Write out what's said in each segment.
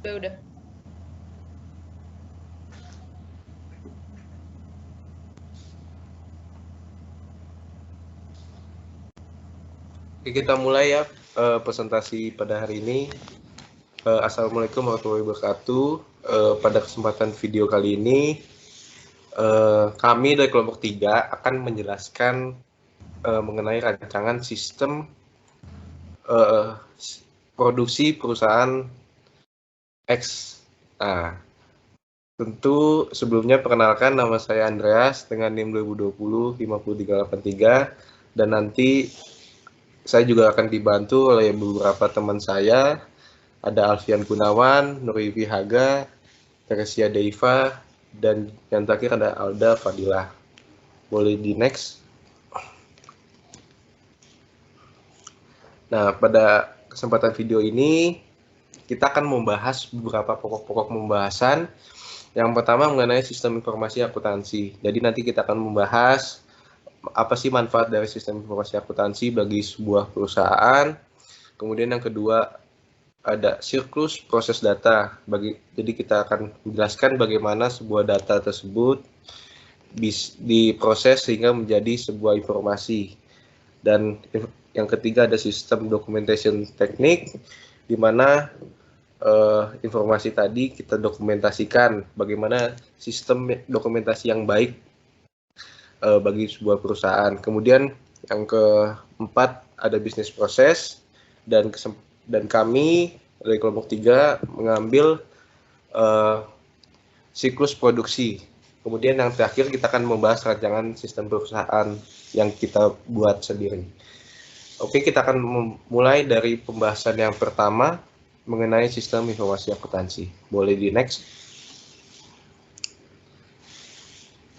Udah. Oke, kita mulai ya presentasi pada hari ini. Assalamualaikum warahmatullahi wabarakatuh. Pada kesempatan video kali ini, kami dari kelompok 3 akan menjelaskan mengenai rancangan sistem produksi perusahaan X. Nah, tentu sebelumnya perkenalkan, nama saya Andreas dengan NIM 2020 50383, dan nanti saya juga akan dibantu oleh beberapa teman saya. Ada Alfian Gunawan, Nurifi Haga, Teresia Deiva, dan yang terakhir ada Alda Fadilah. Boleh di next. Nah, pada kesempatan video ini kita akan membahas beberapa pokok-pokok pembahasan. Yang pertama mengenai sistem informasi akuntansi. Jadi nanti kita akan membahas apa sih manfaat dari sistem informasi akuntansi bagi sebuah perusahaan. Kemudian yang kedua ada siklus proses data. Jadi kita akan menjelaskan bagaimana sebuah data tersebut diproses sehingga menjadi sebuah informasi. Dan yang ketiga ada sistem documentation teknik, di mana informasi tadi kita dokumentasikan, bagaimana sistem dokumentasi yang baik bagi sebuah perusahaan. Kemudian yang keempat ada bisnis proses, dan kami dari kelompok 3 mengambil siklus produksi. Kemudian yang terakhir kita akan membahas rancangan sistem perusahaan yang kita buat sendiri. Oke, kita akan mulai dari pembahasan yang pertama mengenai sistem informasi akuntansi. Boleh di next.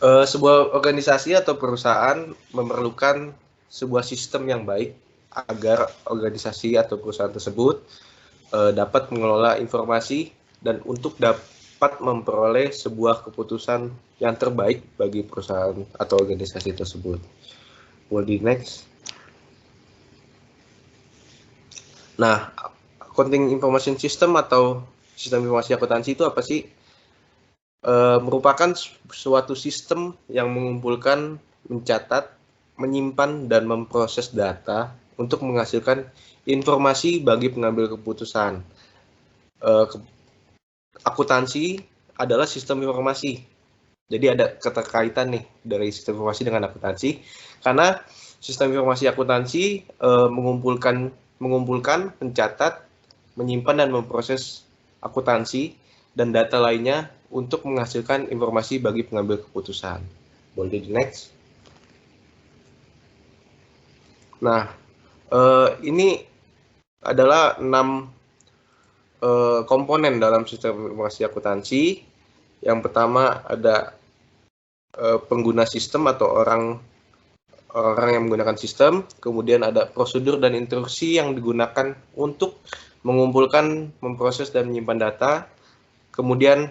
Sebuah organisasi atau perusahaan memerlukan sebuah sistem yang baik agar organisasi atau perusahaan tersebut dapat mengelola informasi dan untuk dapat memperoleh sebuah keputusan yang terbaik bagi perusahaan atau organisasi tersebut. Boleh di next. Nah, accounting information system atau sistem informasi akuntansi itu apa sih? Merupakan suatu sistem yang mengumpulkan, mencatat, menyimpan, dan memproses data untuk menghasilkan informasi bagi pengambil keputusan. Akuntansi adalah sistem informasi. Jadi ada keterkaitan nih dari sistem informasi dengan akuntansi, karena sistem informasi akuntansi mengumpulkan, mencatat, menyimpan, dan memproses akuntansi dan data lainnya untuk menghasilkan informasi bagi pengambil keputusan. Boleh di next. Nah, ini adalah 6 komponen dalam sistem informasi akuntansi. Yang pertama ada pengguna sistem atau orang yang menggunakan sistem. Kemudian ada prosedur dan instruksi yang digunakan untuk mengumpulkan, memproses, dan menyimpan data. Kemudian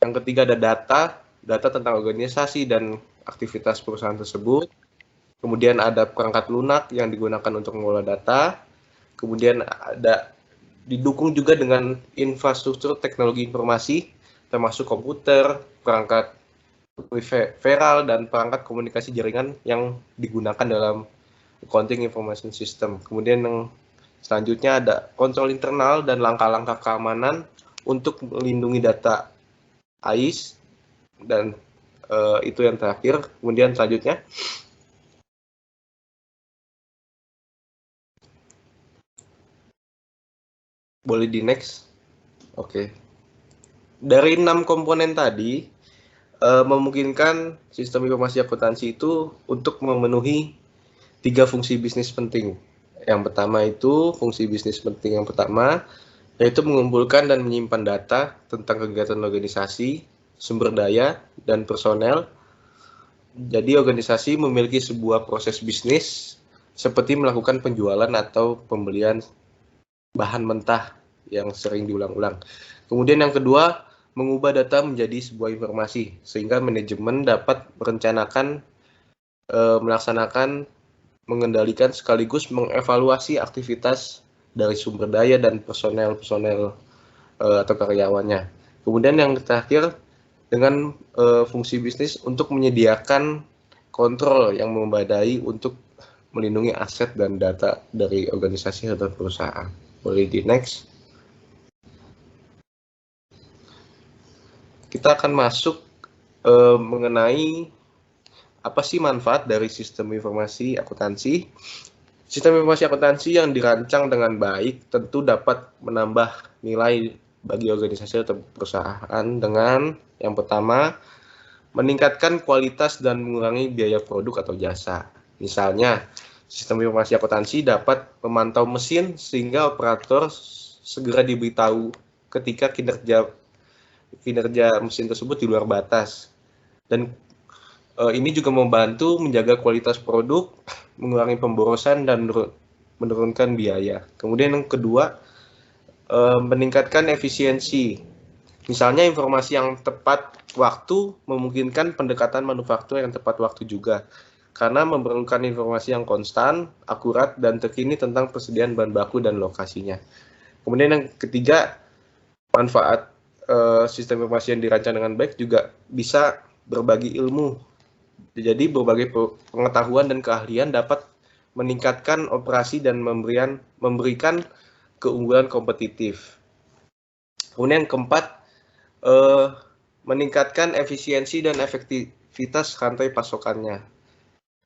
yang ketiga ada data tentang organisasi dan aktivitas perusahaan tersebut. Kemudian ada perangkat lunak yang digunakan untuk mengolah data. Kemudian ada didukung juga dengan infrastruktur teknologi informasi, termasuk komputer, perangkat peripheral, dan perangkat komunikasi jaringan yang digunakan dalam accounting information system. Kemudian yang selanjutnya ada kontrol internal dan langkah-langkah keamanan untuk melindungi data AIS, dan itu yang terakhir. Kemudian selanjutnya boleh di next. Oke. Dari 6 komponen tadi memungkinkan sistem informasi akuntansi itu untuk memenuhi 3 fungsi bisnis penting. Yang pertama itu fungsi bisnis penting yang pertama yaitu mengumpulkan dan menyimpan data tentang kegiatan organisasi, sumber daya, dan personel. Jadi organisasi memiliki sebuah proses bisnis seperti melakukan penjualan atau pembelian bahan mentah yang sering diulang-ulang. Kemudian yang kedua, mengubah data menjadi sebuah informasi sehingga manajemen dapat merencanakan, melaksanakan, mengendalikan sekaligus mengevaluasi aktivitas dari sumber daya dan personel atau karyawannya. Kemudian yang terakhir, dengan fungsi bisnis untuk menyediakan kontrol yang memadai untuk melindungi aset dan data dari organisasi atau perusahaan. Boleh di next. Kita akan masuk mengenai apa sih manfaat dari sistem informasi akuntansi. Sistem informasi akuntansi yang dirancang dengan baik tentu dapat menambah nilai bagi organisasi atau perusahaan dengan yang pertama, meningkatkan kualitas dan mengurangi biaya produk atau jasa. Misalnya, sistem informasi akuntansi dapat memantau mesin sehingga operator segera diberitahu ketika kinerja mesin tersebut di luar batas. Dan ini juga membantu menjaga kualitas produk, mengurangi pemborosan dan menurunkan biaya. Kemudian yang kedua, meningkatkan efisiensi. Misalnya informasi yang tepat waktu memungkinkan pendekatan manufaktur yang tepat waktu juga, karena memerlukan informasi yang konstan, akurat, dan terkini tentang persediaan bahan baku dan lokasinya. Kemudian yang ketiga, manfaat sistem informasi yang dirancang dengan baik juga bisa berbagi ilmu. Jadi berbagai pengetahuan dan keahlian dapat meningkatkan operasi dan memberikan keunggulan kompetitif. Kemudian yang keempat, meningkatkan efisiensi dan efektivitas rantai pasokannya.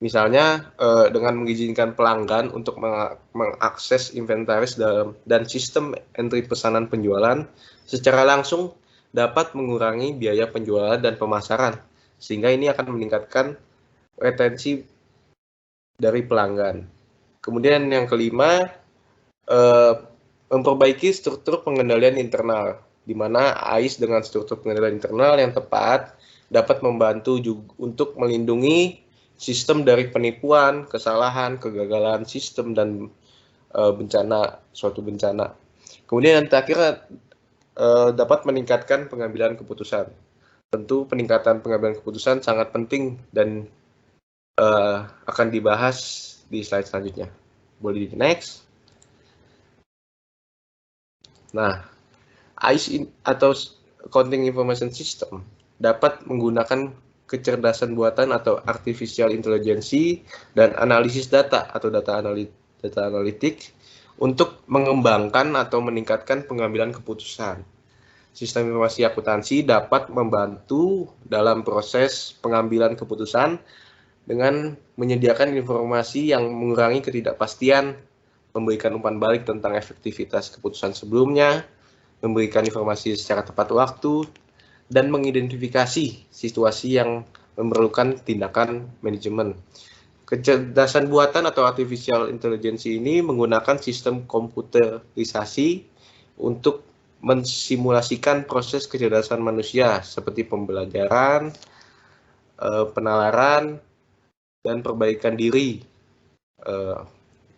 Misalnya dengan mengizinkan pelanggan untuk mengakses inventaris dan sistem entry pesanan penjualan secara langsung dapat mengurangi biaya penjualan dan pemasaran, sehingga ini akan meningkatkan retensi dari pelanggan. Kemudian yang kelima, memperbaiki struktur pengendalian internal, di mana AIS dengan struktur pengendalian internal yang tepat dapat membantu juga untuk melindungi sistem dari penipuan, kesalahan, kegagalan sistem, dan suatu bencana. Kemudian yang terakhir, dapat meningkatkan pengambilan keputusan. Tentu peningkatan pengambilan keputusan sangat penting dan akan dibahas di slide selanjutnya. Boleh di next. Nah, AIS atau Accounting Information System dapat menggunakan kecerdasan buatan atau artificial intelligence dan analisis data atau data analitik untuk mengembangkan atau meningkatkan pengambilan keputusan. Sistem informasi akuntansi dapat membantu dalam proses pengambilan keputusan dengan menyediakan informasi yang mengurangi ketidakpastian, memberikan umpan balik tentang efektivitas keputusan sebelumnya, memberikan informasi secara tepat waktu, dan mengidentifikasi situasi yang memerlukan tindakan manajemen. Kecerdasan buatan atau artificial intelligence ini menggunakan sistem komputerisasi untuk mensimulasikan proses kecerdasan manusia seperti pembelajaran, penalaran, dan perbaikan diri.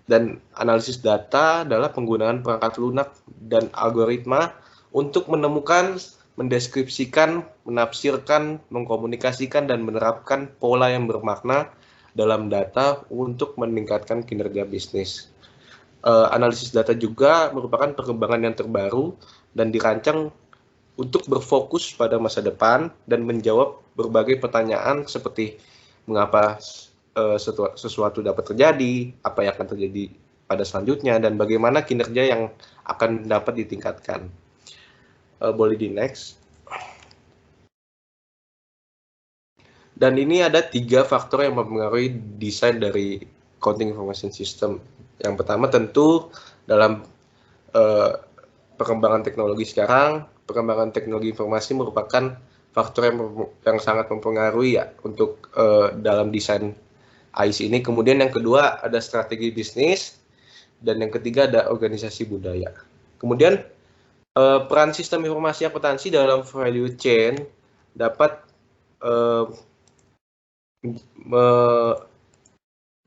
Dan analisis data adalah penggunaan perangkat lunak dan algoritma untuk menemukan, mendeskripsikan, menafsirkan, mengkomunikasikan, dan menerapkan pola yang bermakna dalam data untuk meningkatkan kinerja bisnis. Analisis data juga merupakan perkembangan yang terbaru dan dirancang untuk berfokus pada masa depan dan menjawab berbagai pertanyaan seperti mengapa sesuatu dapat terjadi, apa yang akan terjadi pada selanjutnya, dan bagaimana kinerja yang akan dapat ditingkatkan. Boleh di next. Dan ini ada 3 faktor yang mempengaruhi desain dari Accounting Information System. Yang pertama tentu dalam perkembangan teknologi sekarang, perkembangan teknologi informasi merupakan faktor yang sangat mempengaruhi ya untuk dalam desain AIS ini. Kemudian yang kedua ada strategi bisnis, dan yang ketiga ada organisasi budaya. Kemudian peran sistem informasi akuntansi dalam value chain dapat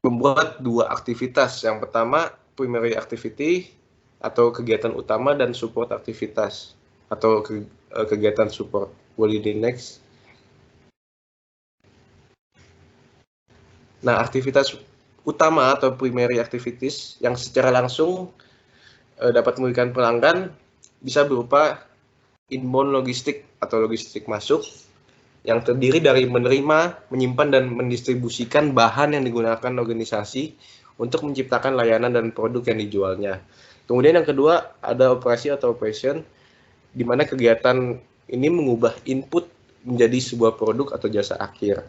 membuat 2 aktivitas. Yang pertama primary activity atau kegiatan utama, dan support aktivitas atau kegiatan support. Boleh di next. Nah, aktivitas utama atau primary activities yang secara langsung dapat merugikan pelanggan bisa berupa inbound logistik atau logistik masuk, yang terdiri dari menerima, menyimpan, dan mendistribusikan bahan yang digunakan organisasi untuk menciptakan layanan dan produk yang dijualnya. Kemudian yang kedua ada operasi atau operation, di mana kegiatan ini mengubah input menjadi sebuah produk atau jasa akhir.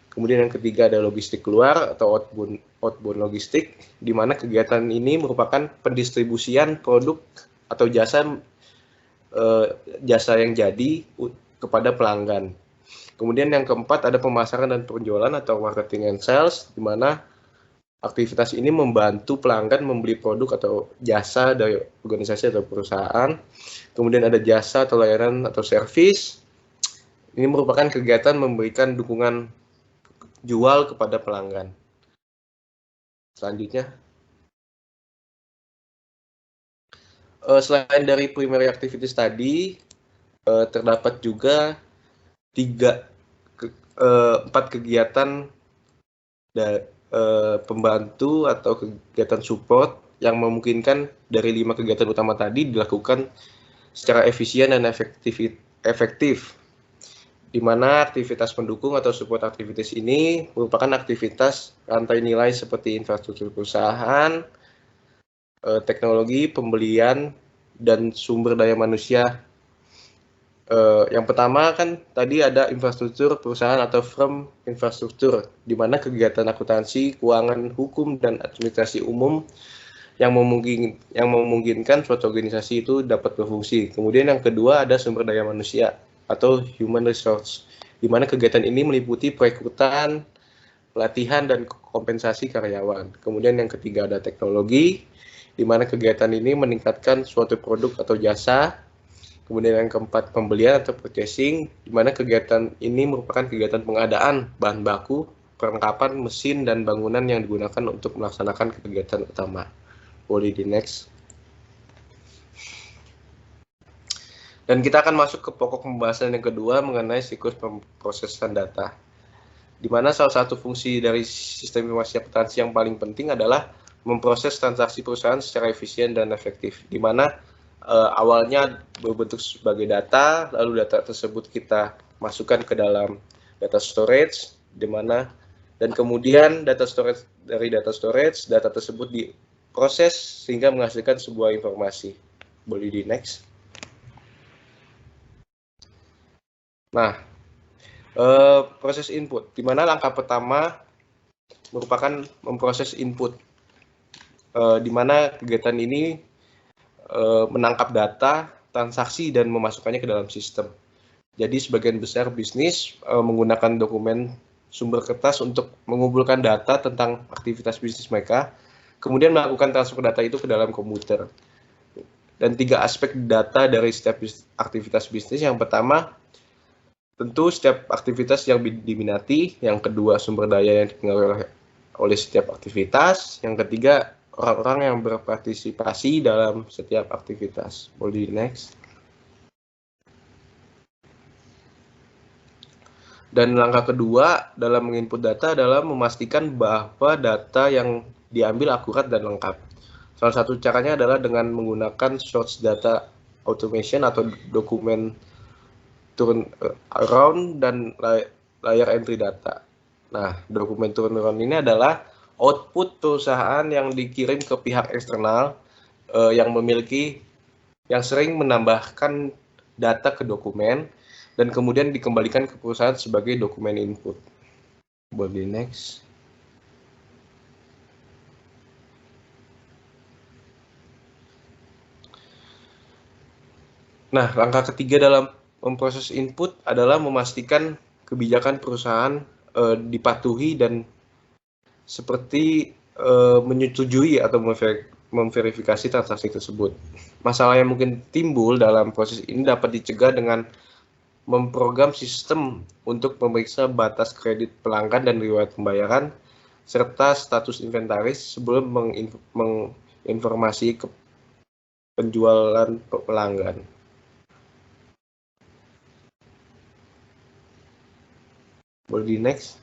Kemudian yang ketiga ada logistik keluar atau outbound logistik, di mana kegiatan ini merupakan pendistribusian produk atau jasa yang jadi kepada pelanggan. Kemudian yang keempat ada pemasaran dan penjualan atau marketing and sales, di mana aktivitas ini membantu pelanggan membeli produk atau jasa dari organisasi atau perusahaan. Kemudian ada jasa atau layanan atau service. Ini merupakan kegiatan memberikan dukungan jual kepada pelanggan. Selanjutnya, selain dari primary activities tadi, terdapat juga 4 kegiatan pembantu atau kegiatan support yang memungkinkan dari 5 kegiatan utama tadi dilakukan secara efisien dan efektif, di mana aktivitas pendukung atau support activities ini merupakan aktivitas rantai nilai seperti infrastruktur perusahaan, teknologi, pembelian, dan sumber daya manusia. Yang pertama kan tadi ada infrastruktur perusahaan atau firm infrastruktur, di mana kegiatan akuntansi, keuangan, hukum, dan administrasi umum yang memungkinkan suatu organisasi itu dapat berfungsi. Kemudian yang kedua ada sumber daya manusia atau human resource, di mana kegiatan ini meliputi perekrutan, pelatihan, dan kompensasi karyawan. Kemudian yang ketiga ada teknologi, di mana kegiatan ini meningkatkan suatu produk atau jasa. Kemudian yang keempat pembelian atau purchasing, di mana kegiatan ini merupakan kegiatan pengadaan bahan baku, perlengkapan, mesin, dan bangunan yang digunakan untuk melaksanakan kegiatan utama. Boleh di next. Dan kita akan masuk ke pokok pembahasan yang kedua mengenai siklus pemrosesan data, di mana salah satu fungsi dari sistem informasi akuntansi yang paling penting adalah memproses transaksi perusahaan secara efisien dan efektif, di mana awalnya berbentuk sebagai data, lalu data tersebut kita masukkan ke dalam data storage, di mana dan kemudian data storage data tersebut diproses sehingga menghasilkan sebuah informasi. Boleh di next. Nah, proses input, di mana langkah pertama merupakan memproses input, di mana kegiatan ini menangkap data, transaksi, dan memasukkannya ke dalam sistem. Jadi sebagian besar bisnis menggunakan dokumen sumber kertas untuk mengumpulkan data tentang aktivitas bisnis mereka, kemudian melakukan transfer data itu ke dalam komputer. Dan 3 aspek data dari setiap aktivitas bisnis. Yang pertama, tentu setiap aktivitas yang diminati. Yang kedua, sumber daya yang dipengaruhi oleh setiap aktivitas. Yang ketiga, orang-orang yang berpartisipasi dalam setiap aktivitas. Boleh next. Dan langkah kedua dalam menginput data adalah memastikan bahwa data yang diambil akurat dan lengkap. Salah satu caranya adalah dengan menggunakan source data automation atau dokumen turnaround dan layer entry data. Nah, dokumen turnaround ini adalah output perusahaan yang dikirim ke pihak eksternal yang sering menambahkan data ke dokumen dan kemudian dikembalikan ke perusahaan sebagai dokumen input. Boleh next. Nah, langkah ketiga dalam memproses input adalah memastikan kebijakan perusahaan dipatuhi dan seperti menyetujui atau memverifikasi transaksi tersebut. Masalah yang mungkin timbul dalam proses ini dapat dicegah dengan memprogram sistem untuk memeriksa batas kredit pelanggan dan riwayat pembayaran, serta status inventaris sebelum menginformasi ke penjualan pelanggan. Boleh di next.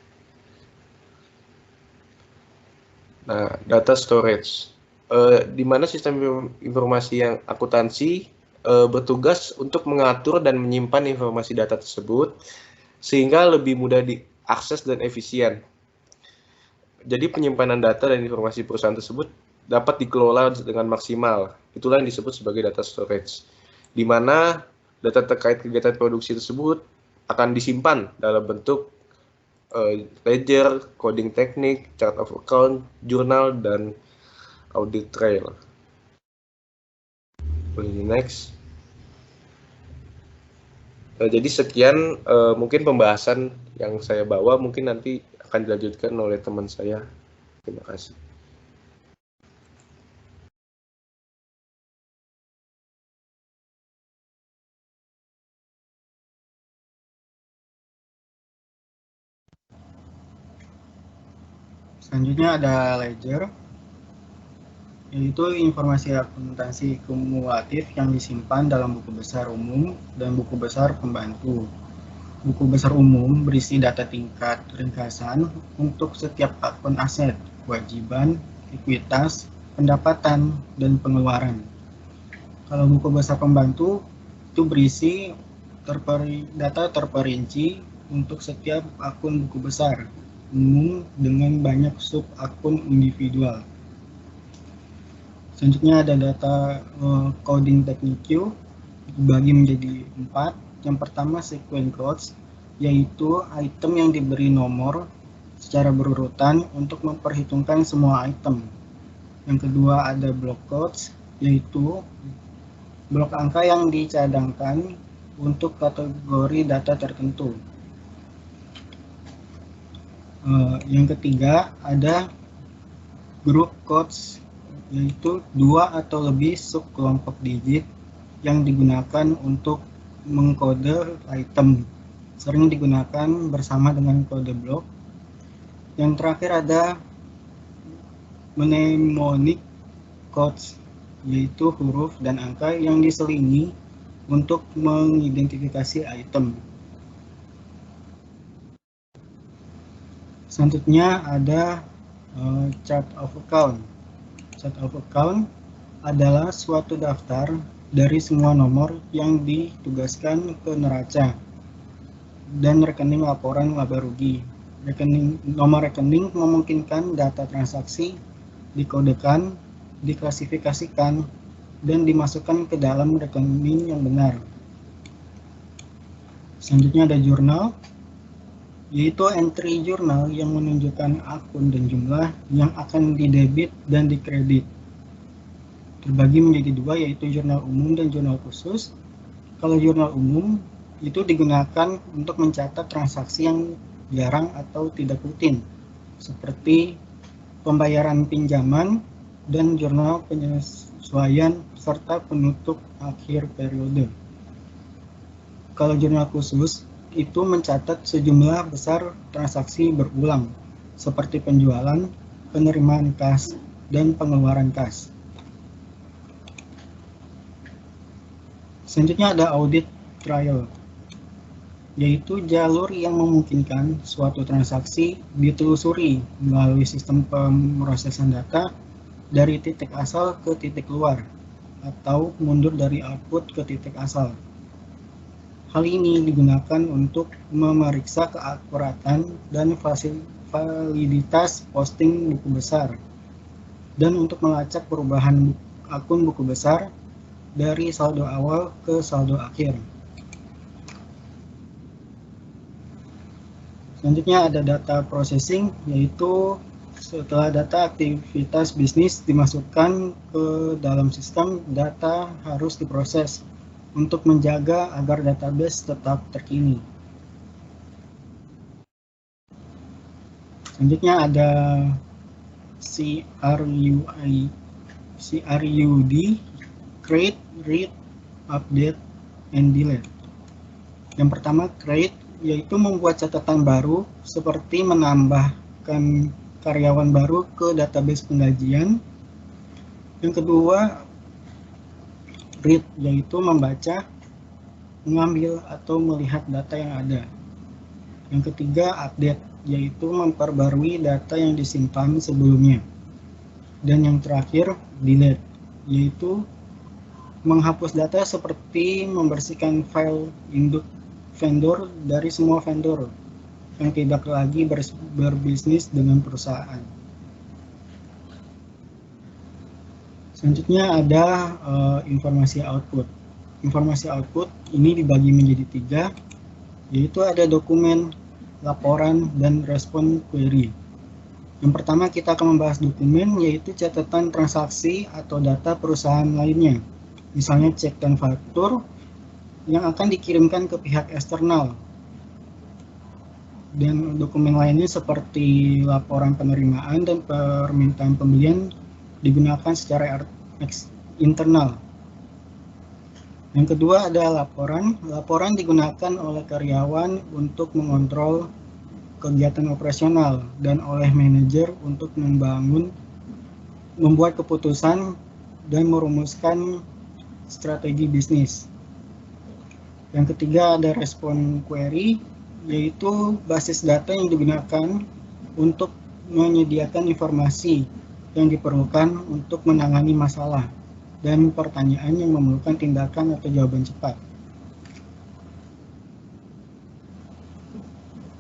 Nah, data storage, di mana sistem informasi yang akuntansi bertugas untuk mengatur dan menyimpan informasi data tersebut sehingga lebih mudah diakses dan efisien. Jadi penyimpanan data dan informasi perusahaan tersebut dapat dikelola dengan maksimal. Itulah yang disebut sebagai data storage, di mana data terkait kegiatan produksi tersebut akan disimpan dalam bentuk ledger, coding teknik, chart of account, jurnal, dan audit trail. Next. Jadi sekian mungkin pembahasan yang saya bawa, mungkin nanti akan dilanjutkan oleh teman saya. Terima kasih. Selanjutnya ada ledger, yaitu informasi akuntansi kumulatif yang disimpan dalam buku besar umum dan buku besar pembantu. Buku besar umum berisi data tingkat ringkasan untuk setiap akun aset, kewajiban, ekuitas, pendapatan, dan pengeluaran. Kalau buku besar pembantu itu berisi data terperinci untuk setiap akun buku besar umum dengan banyak sub akun individual. Selanjutnya ada data coding teknik Q, dibagi menjadi 4. Yang pertama sequence codes, yaitu item yang diberi nomor secara berurutan untuk memperhitungkan semua item. Yang kedua ada block codes, yaitu blok angka yang dicadangkan untuk kategori data tertentu. Yang ketiga ada group codes, yaitu 2 atau lebih sub kelompok digit yang digunakan untuk mengkode item, sering digunakan bersama dengan kode blok. Yang terakhir ada mnemonic codes, yaitu huruf dan angka yang diselingi untuk mengidentifikasi item. Selanjutnya ada chart of account. Chart of account adalah suatu daftar dari semua nomor yang ditugaskan ke neraca dan rekening laporan laba rugi. Nomor rekening memungkinkan data transaksi dikodekan, diklasifikasikan, dan dimasukkan ke dalam rekening yang benar. Selanjutnya ada jurnal, yaitu entry jurnal yang menunjukkan akun dan jumlah yang akan didebit dan dikredit. Terbagi menjadi 2, yaitu jurnal umum dan jurnal khusus. Kalau jurnal umum itu digunakan untuk mencatat transaksi yang jarang atau tidak rutin, seperti pembayaran pinjaman dan jurnal penyesuaian serta penutup akhir periode. Kalau jurnal khusus itu mencatat sejumlah besar transaksi berulang, seperti penjualan, penerimaan kas, dan pengeluaran kas. Selanjutnya ada audit trail, yaitu jalur yang memungkinkan suatu transaksi ditelusuri melalui sistem pemrosesan data dari titik asal ke titik luar, atau mundur dari output ke titik asal. Hal ini digunakan untuk memeriksa keakuratan dan validitas posting buku besar, dan untuk melacak perubahan akun buku besar dari saldo awal ke saldo akhir. Selanjutnya ada data processing, yaitu setelah data aktivitas bisnis dimasukkan ke dalam sistem, data harus diproses untuk menjaga agar database tetap terkini. Selanjutnya ada CRUD, create, read, update, and delete. Yang pertama, create, yaitu membuat catatan baru seperti menambahkan karyawan baru ke database penggajian. Yang kedua, read, yaitu membaca, mengambil, atau melihat data yang ada. Yang ketiga, update, yaitu memperbarui data yang disimpan sebelumnya. Dan yang terakhir, delete, yaitu menghapus data seperti membersihkan file induk vendor dari semua vendor yang tidak lagi berbisnis dengan perusahaan. Selanjutnya ada informasi output. Informasi output ini dibagi menjadi 3, yaitu ada dokumen, laporan, dan respon query. Yang pertama kita akan membahas dokumen, yaitu catatan transaksi atau data perusahaan lainnya. Misalnya cek dan faktur yang akan dikirimkan ke pihak eksternal. Dan dokumen lainnya seperti laporan penerimaan dan permintaan pembelian digunakan secara internal. Yang kedua ada laporan. Laporan digunakan oleh karyawan untuk mengontrol kegiatan operasional dan oleh manajer untuk membuat keputusan dan merumuskan strategi bisnis. Yang ketiga ada respon query, yaitu basis data yang digunakan untuk menyediakan informasi yang diperlukan untuk menangani masalah dan pertanyaan yang memerlukan tindakan atau jawaban cepat.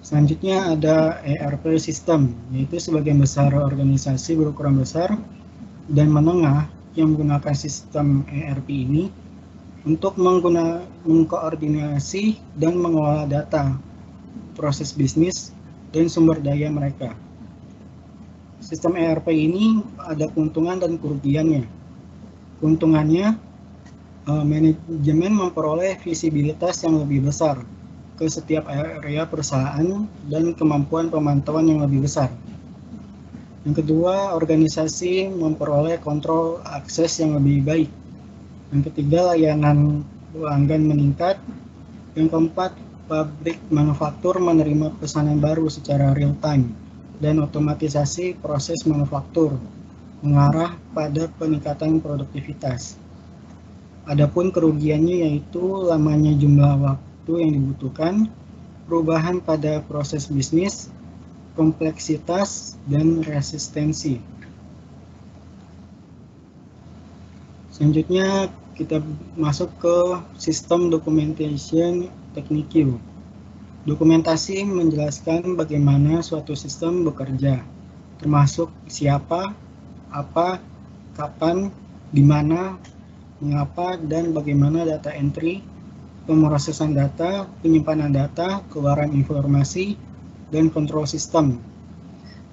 Selanjutnya ada ERP system, yaitu sebagian besar organisasi berukuran besar dan menengah yang menggunakan sistem ERP ini untuk mengkoordinasi dan mengelola data, proses bisnis, dan sumber daya mereka. Sistem ERP ini ada keuntungan dan kerugiannya. Keuntungannya, manajemen memperoleh visibilitas yang lebih besar ke setiap area perusahaan dan kemampuan pemantauan yang lebih besar. Yang kedua, organisasi memperoleh kontrol akses yang lebih baik. Yang ketiga, layanan pelanggan meningkat. Yang keempat, pabrik manufaktur menerima pesanan baru secara real time dan otomatisasi proses manufaktur mengarah pada peningkatan produktivitas. Adapun kerugiannya yaitu lamanya jumlah waktu yang dibutuhkan, perubahan pada proses bisnis, kompleksitas, dan resistensi. Selanjutnya kita masuk ke sistem documentation technique. Dokumentasi menjelaskan bagaimana suatu sistem bekerja, termasuk siapa, apa, kapan, di mana, mengapa, dan bagaimana data entry, pemrosesan data, penyimpanan data, keluaran informasi, dan kontrol sistem.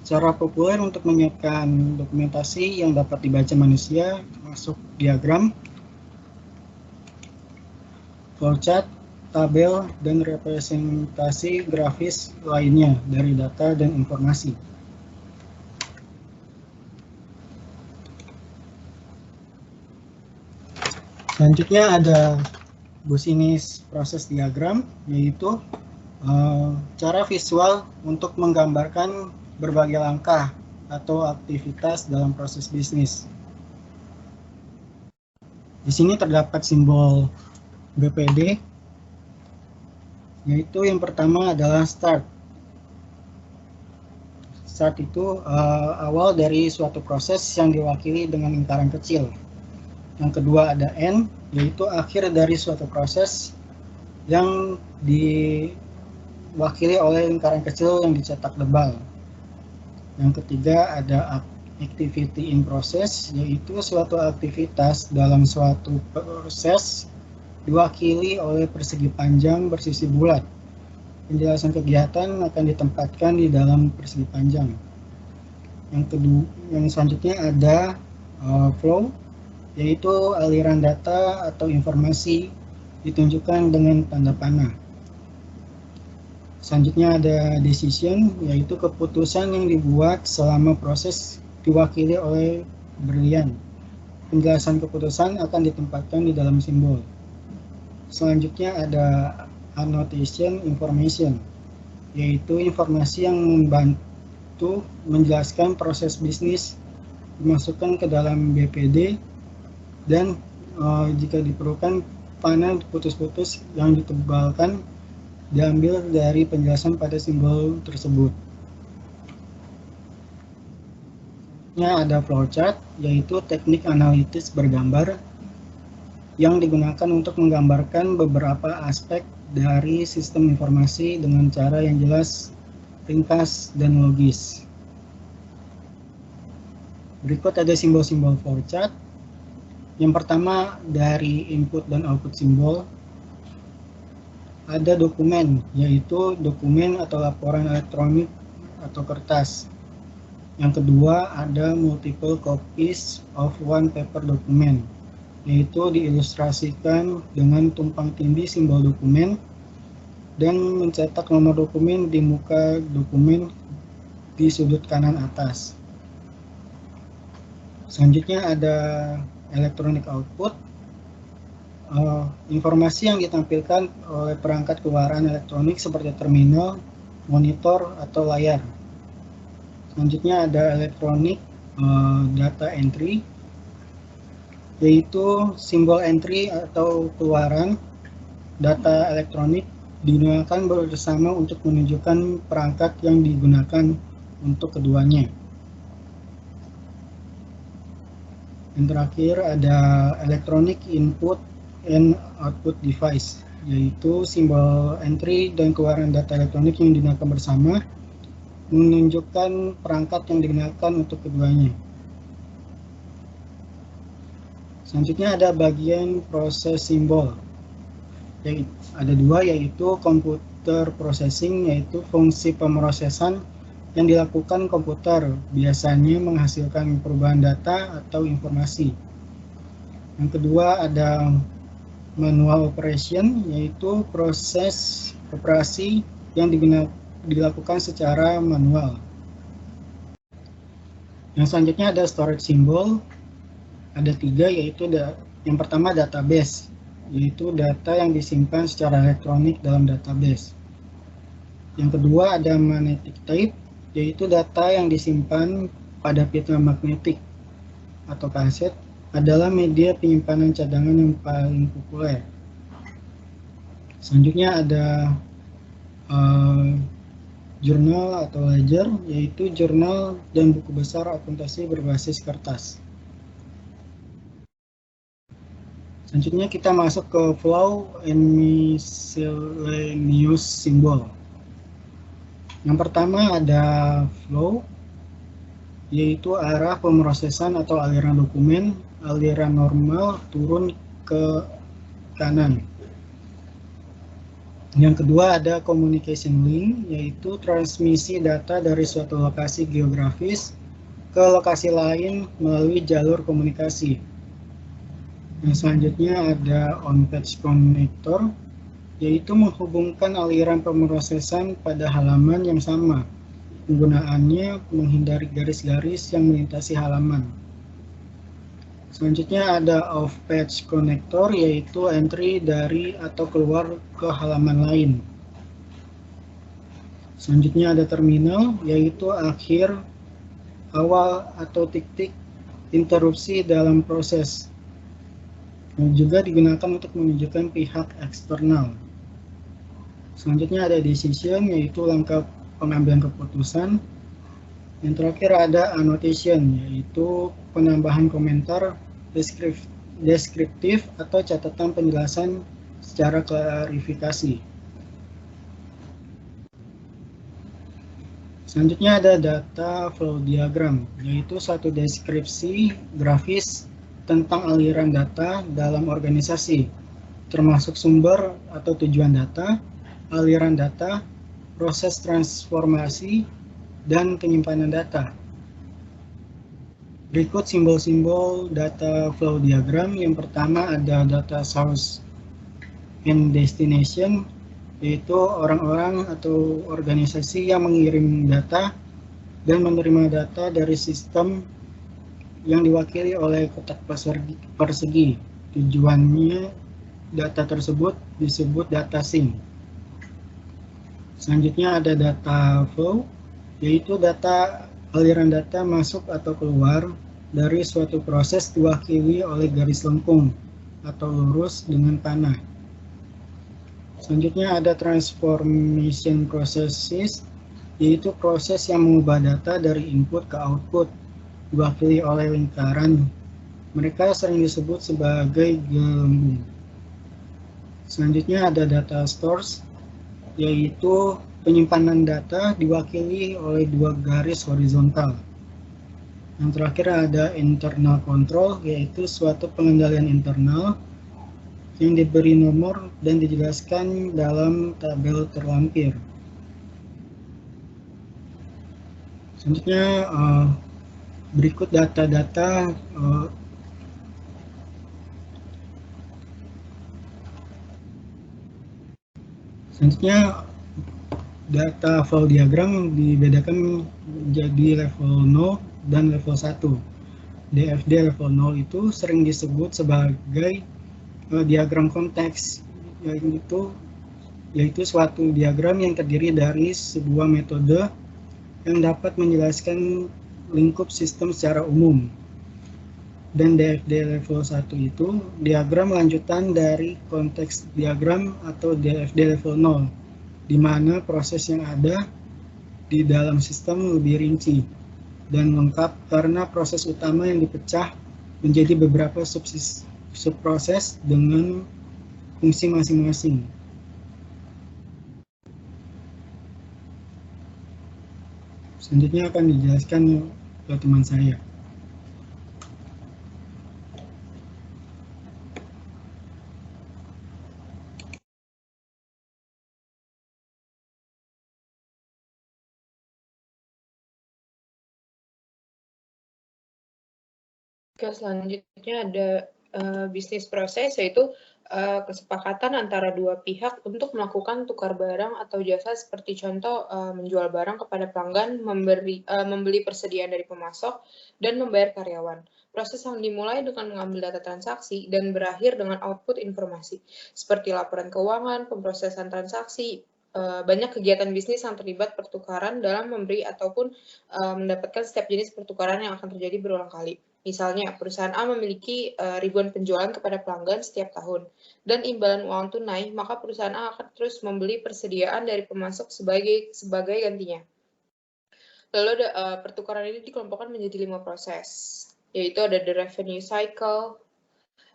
Cara populer untuk menyiapkan dokumentasi yang dapat dibaca manusia termasuk diagram, flowchart, tabel, dan representasi grafis lainnya dari data dan informasi. Selanjutnya ada business process diagram, yaitu cara visual untuk menggambarkan berbagai langkah atau aktivitas dalam proses bisnis. Di sini terdapat simbol BPD, yaitu yang pertama adalah start. Start itu awal dari suatu proses yang diwakili dengan lingkaran kecil. Yang kedua ada end, yaitu akhir dari suatu proses yang diwakili oleh lingkaran kecil yang dicetak tebal. Yang ketiga ada activity in process, yaitu suatu aktivitas dalam suatu proses diwakili oleh persegi panjang bersisi bulat. Penjelasan kegiatan akan ditempatkan di dalam persegi panjang. Yang selanjutnya ada flow, yaitu aliran data atau informasi ditunjukkan dengan tanda panah. Selanjutnya ada decision, yaitu keputusan yang dibuat selama proses diwakili oleh berlian. Penjelasan keputusan akan ditempatkan di dalam simbol. Selanjutnya ada annotation information, yaitu informasi yang membantu menjelaskan proses bisnis dimasukkan ke dalam BPD dan jika diperlukan panel putus-putus yang ditebalkan diambil dari penjelasan pada simbol tersebut. Ada flowchart, yaitu teknik analitis bergambar yang digunakan untuk menggambarkan beberapa aspek dari sistem informasi dengan cara yang jelas, ringkas, dan logis. Berikut ada simbol-simbol flowchart. Yang pertama dari input dan output simbol. Ada dokumen, yaitu dokumen atau laporan elektronik atau kertas. Yang kedua ada multiple copies of one paper document, yaitu diilustrasikan dengan tumpang tindih simbol dokumen dan mencetak nomor dokumen di muka dokumen di sudut kanan atas. Selanjutnya ada electronic output, informasi yang ditampilkan oleh perangkat keluaran elektronik seperti terminal, monitor, atau layar. Selanjutnya ada electronic data entry, yaitu simbol entry atau keluaran data elektronik digunakan bersama untuk menunjukkan perangkat yang digunakan untuk keduanya. Yang terakhir ada electronic input and output device, yaitu simbol entry dan keluaran data elektronik yang digunakan bersama menunjukkan perangkat yang digunakan untuk keduanya. Selanjutnya ada bagian proses simbol. Ada dua, yaitu computer processing, yaitu fungsi pemrosesan yang dilakukan komputer, biasanya menghasilkan perubahan data atau informasi. Yang kedua ada manual operation, yaitu proses operasi yang dilakukan secara manual. Yang selanjutnya ada storage symbol, ada tiga, yaitu yang pertama database, yaitu data yang disimpan secara elektronik dalam database. Yang kedua ada magnetic tape, yaitu data yang disimpan pada pita magnetik atau kaset, adalah media penyimpanan cadangan yang paling populer. Selanjutnya ada jurnal atau ledger, yaitu jurnal dan buku besar akuntansi berbasis kertas. Selanjutnya kita masuk ke flow and miscellaneous symbol. Yang pertama ada flow, yaitu arah pemrosesan atau aliran dokumen, aliran normal turun ke kanan. Yang kedua ada communication link, yaitu transmisi data dari suatu lokasi geografis ke lokasi lain melalui jalur komunikasi. Yang selanjutnya ada on-page connector, yaitu menghubungkan aliran pemrosesan pada halaman yang sama. Penggunaannya menghindari garis-garis yang melintasi halaman. Selanjutnya ada off-page connector, yaitu entry dari atau keluar ke halaman lain. Selanjutnya ada terminal, yaitu akhir, awal, atau titik interupsi dalam proses. Yang juga digunakan untuk menunjukkan pihak eksternal. Selanjutnya ada decision, yaitu langkah pengambilan keputusan. Yang terakhir ada annotation, yaitu penambahan komentar deskriptif atau catatan penjelasan secara klarifikasi. Selanjutnya ada data flow diagram, yaitu suatu deskripsi grafis tentang aliran data dalam organisasi, termasuk sumber atau tujuan data, aliran data, proses transformasi, dan penyimpanan data. Berikut simbol-simbol data flow diagram. Yang pertama ada data source and destination, yaitu orang-orang atau organisasi yang mengirim data dan menerima data dari sistem yang diwakili oleh kotak persegi. Tujuannya data tersebut disebut data sink. Selanjutnya ada data flow, yaitu aliran data masuk atau keluar dari suatu proses diwakili oleh garis lengkung atau lurus dengan panah. Selanjutnya ada transformation processes, yaitu proses yang mengubah data dari input ke output, diwakili oleh lingkaran Mereka sering disebut sebagai gelembung. Selanjutnya ada data stores, yaitu penyimpanan data diwakili oleh dua garis horizontal. Yang terakhir ada internal control, yaitu suatu pengendalian internal yang diberi nomor dan dijelaskan dalam tabel terlampir. Selanjutnya berikut data-data selanjutnya data flow diagram dibedakan menjadi level 0 dan level 1. DFD level 0 itu sering disebut sebagai diagram konteks, yaitu suatu diagram yang terdiri dari sebuah metode yang dapat menjelaskan lingkup sistem secara umum. Dan DFD level 1 itu diagram lanjutan dari konteks diagram atau DFD level 0, di mana proses yang ada di dalam sistem lebih rinci dan lengkap karena proses utama yang dipecah menjadi beberapa subproses dengan fungsi masing-masing. Selanjutnya akan dijelaskan oleh teman saya. Oke, selanjutnya ada bisnis proses, yaitu kesepakatan antara dua pihak untuk melakukan tukar barang atau jasa, seperti contoh menjual barang kepada pelanggan, membeli persediaan dari pemasok, dan membayar karyawan. Proses yang dimulai dengan mengambil data transaksi dan berakhir dengan output informasi, seperti laporan keuangan, pemrosesan transaksi. Banyak kegiatan bisnis yang terlibat pertukaran dalam memberi ataupun mendapatkan setiap jenis pertukaran yang akan terjadi berulang kali. Misalnya, perusahaan A memiliki ribuan penjualan kepada pelanggan setiap tahun, dan imbalan uang tunai, maka perusahaan A akan terus membeli persediaan dari pemasok sebagai gantinya. Lalu pertukaran ini dikelompokkan menjadi 5 proses, yaitu ada the revenue cycle,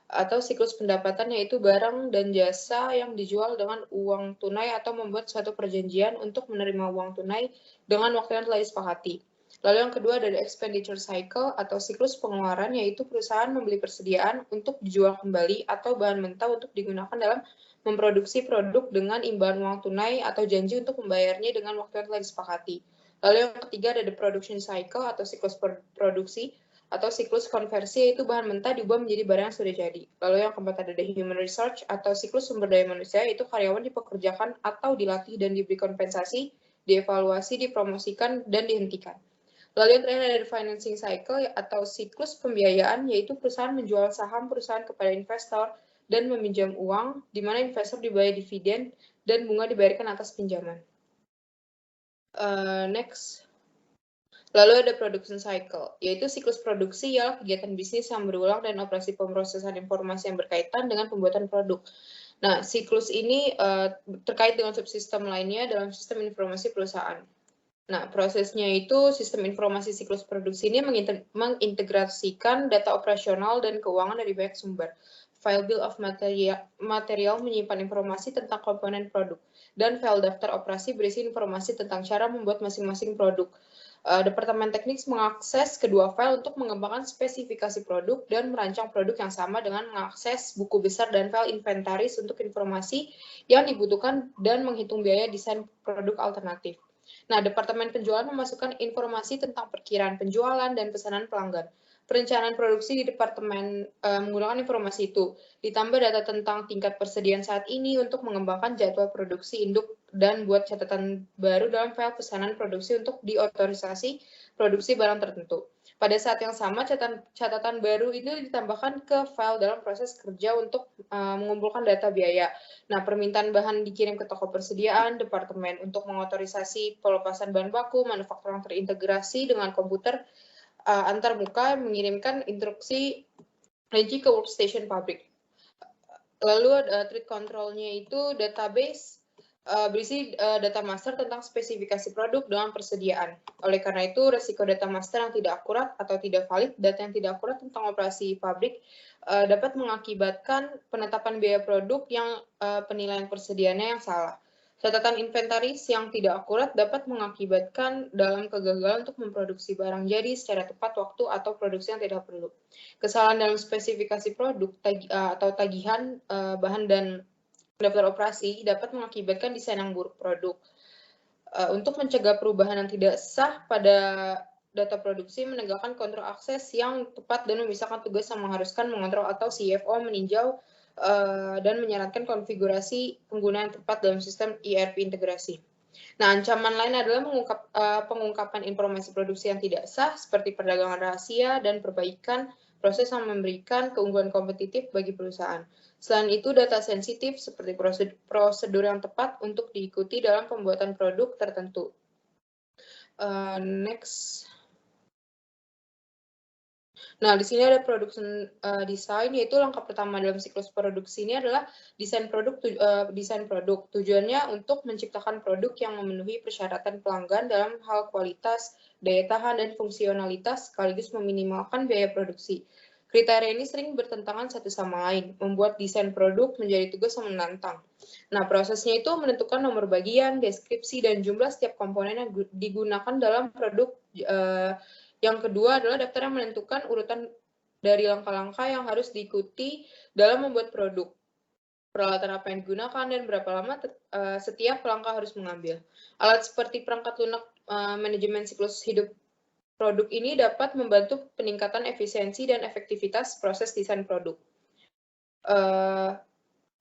atau siklus pendapatan, yaitu barang dan jasa yang dijual dengan uang tunai atau membuat suatu perjanjian untuk menerima uang tunai dengan waktu yang telah disepakati. Lalu yang kedua ada expenditure cycle atau siklus pengeluaran, yaitu perusahaan membeli persediaan untuk dijual kembali atau bahan mentah untuk digunakan dalam memproduksi produk dengan imbalan uang tunai atau janji untuk membayarnya dengan waktu yang telah disepakati. Lalu yang ketiga ada the production cycle atau siklus produksi atau siklus konversi, yaitu bahan mentah diubah menjadi barang yang sudah jadi. Lalu yang keempat ada the human research atau siklus sumber daya manusia, yaitu karyawan dipekerjakan atau dilatih dan diberi kompensasi, dievaluasi, dipromosikan, dan dihentikan. Lalu yang terakhir ada the financing cycle atau siklus pembiayaan, yaitu perusahaan menjual saham perusahaan kepada investor dan meminjam uang, di mana investor dibayar dividen dan bunga dibayarkan atas pinjaman. Next. Lalu ada production cycle, yaitu siklus produksi ialah kegiatan bisnis yang berulang dan operasi pemrosesan informasi yang berkaitan dengan pembuatan produk. Nah, siklus ini terkait dengan subsistem lainnya dalam sistem informasi perusahaan. Nah, prosesnya itu sistem informasi siklus produksi ini mengintegrasikan data operasional dan keuangan dari banyak sumber. File bill of material menyimpan informasi tentang komponen produk, dan file daftar operasi berisi informasi tentang cara membuat masing-masing produk. Departemen teknik mengakses kedua file untuk mengembangkan spesifikasi produk dan merancang produk yang sama dengan mengakses buku besar dan file inventaris untuk informasi yang dibutuhkan dan menghitung biaya desain produk alternatif. Nah, Departemen Penjualan memasukkan informasi tentang perkiraan penjualan dan pesanan pelanggan. Perencanaan produksi di Departemen menggunakan informasi itu, ditambah data tentang tingkat persediaan saat ini untuk mengembangkan jadwal produksi induk dan buat catatan baru dalam file pesanan produksi untuk diotorisasi produksi barang tertentu. Pada saat yang sama, catatan baru itu ditambahkan ke file dalam proses kerja untuk mengumpulkan data biaya. Nah, permintaan bahan dikirim ke toko persediaan, departemen untuk mengotorisasi pelepasan bahan baku, manufaktur yang terintegrasi dengan komputer antar muka mengirimkan instruksi rinci ke workstation pabrik. Lalu trade control-nya itu database berisi data master tentang spesifikasi produk dengan persediaan. Oleh karena itu, resiko data master yang tidak akurat atau tidak valid, data yang tidak akurat tentang operasi pabrik dapat mengakibatkan penetapan biaya produk yang penilaian persediaannya yang salah. Catatan inventaris yang tidak akurat dapat mengakibatkan dalam kegagalan untuk memproduksi barang jadi secara tepat waktu atau produksi yang tidak perlu. Kesalahan dalam spesifikasi produk atau tagihan bahan dan daftar operasi dapat mengakibatkan desain yang buruk produk. Untuk mencegah perubahan yang tidak sah pada data produksi, menegakkan kontrol akses yang tepat dan memisahkan tugas yang mengharuskan mengontrol atau CFO meninjau dan menyarankan konfigurasi pengguna yang tepat dalam sistem ERP integrasi. Nah, ancaman lain adalah pengungkapan informasi produksi yang tidak sah, seperti perdagangan rahasia dan perbaikan proses yang memberikan keunggulan kompetitif bagi perusahaan. Selain itu, data sensitif seperti prosedur yang tepat untuk diikuti dalam pembuatan produk tertentu. Next. Nah, di sini ada production design, yaitu langkah pertama dalam siklus produksi ini adalah desain produk. Tujuannya untuk menciptakan produk yang memenuhi persyaratan pelanggan dalam hal kualitas, daya tahan, dan fungsionalitas, sekaligus meminimalkan biaya produksi. Kriteria ini sering bertentangan satu sama lain, membuat desain produk menjadi tugas yang menantang. Nah, prosesnya itu menentukan nomor bagian, deskripsi, dan jumlah setiap komponen yang digunakan dalam produk. Yang kedua adalah daftar yang menentukan urutan dari langkah-langkah yang harus diikuti dalam membuat produk. Peralatan apa yang digunakan dan berapa lama setiap langkah harus mengambil. Alat seperti perangkat lunak manajemen siklus hidup produk ini dapat membantu peningkatan efisiensi dan efektivitas proses desain produk.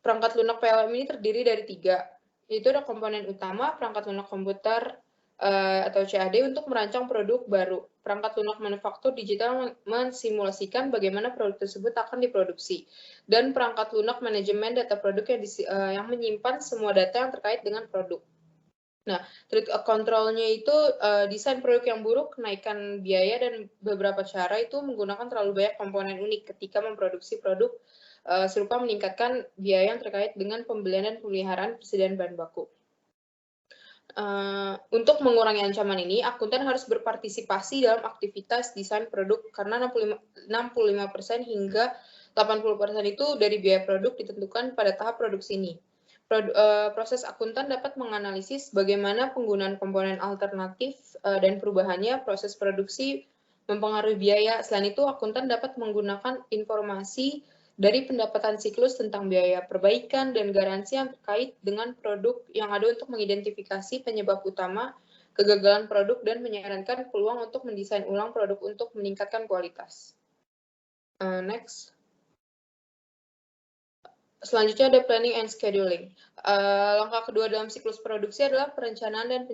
Perangkat lunak PLM ini terdiri dari 3, yaitu ada komponen utama, perangkat lunak komputer atau CAD untuk merancang produk baru. Perangkat lunak manufaktur digital mensimulasikan bagaimana produk tersebut akan diproduksi. Dan perangkat lunak manajemen data produk yang menyimpan semua data yang terkait dengan produk. Nah, kontrolnya itu desain produk yang buruk, kenaikan biaya, dan beberapa cara itu menggunakan terlalu banyak komponen unik ketika memproduksi produk serupa, meningkatkan biaya yang terkait dengan pembelian dan pemeliharaan persediaan bahan baku. Untuk mengurangi ancaman ini, akuntan harus berpartisipasi dalam aktivitas desain produk karena 65% hingga 80% itu dari biaya produk ditentukan pada tahap produksi ini. Proses akuntan dapat menganalisis bagaimana penggunaan komponen alternatif dan perubahannya proses produksi mempengaruhi biaya. Selain itu, akuntan dapat menggunakan informasi dari pendapatan siklus tentang biaya perbaikan dan garansi yang terkait dengan produk yang ada untuk mengidentifikasi penyebab utama kegagalan produk dan menyarankan peluang untuk mendesain ulang produk untuk meningkatkan kualitas. Next. Selanjutnya ada planning and scheduling. Langkah kedua dalam siklus produksi adalah perencanaan dan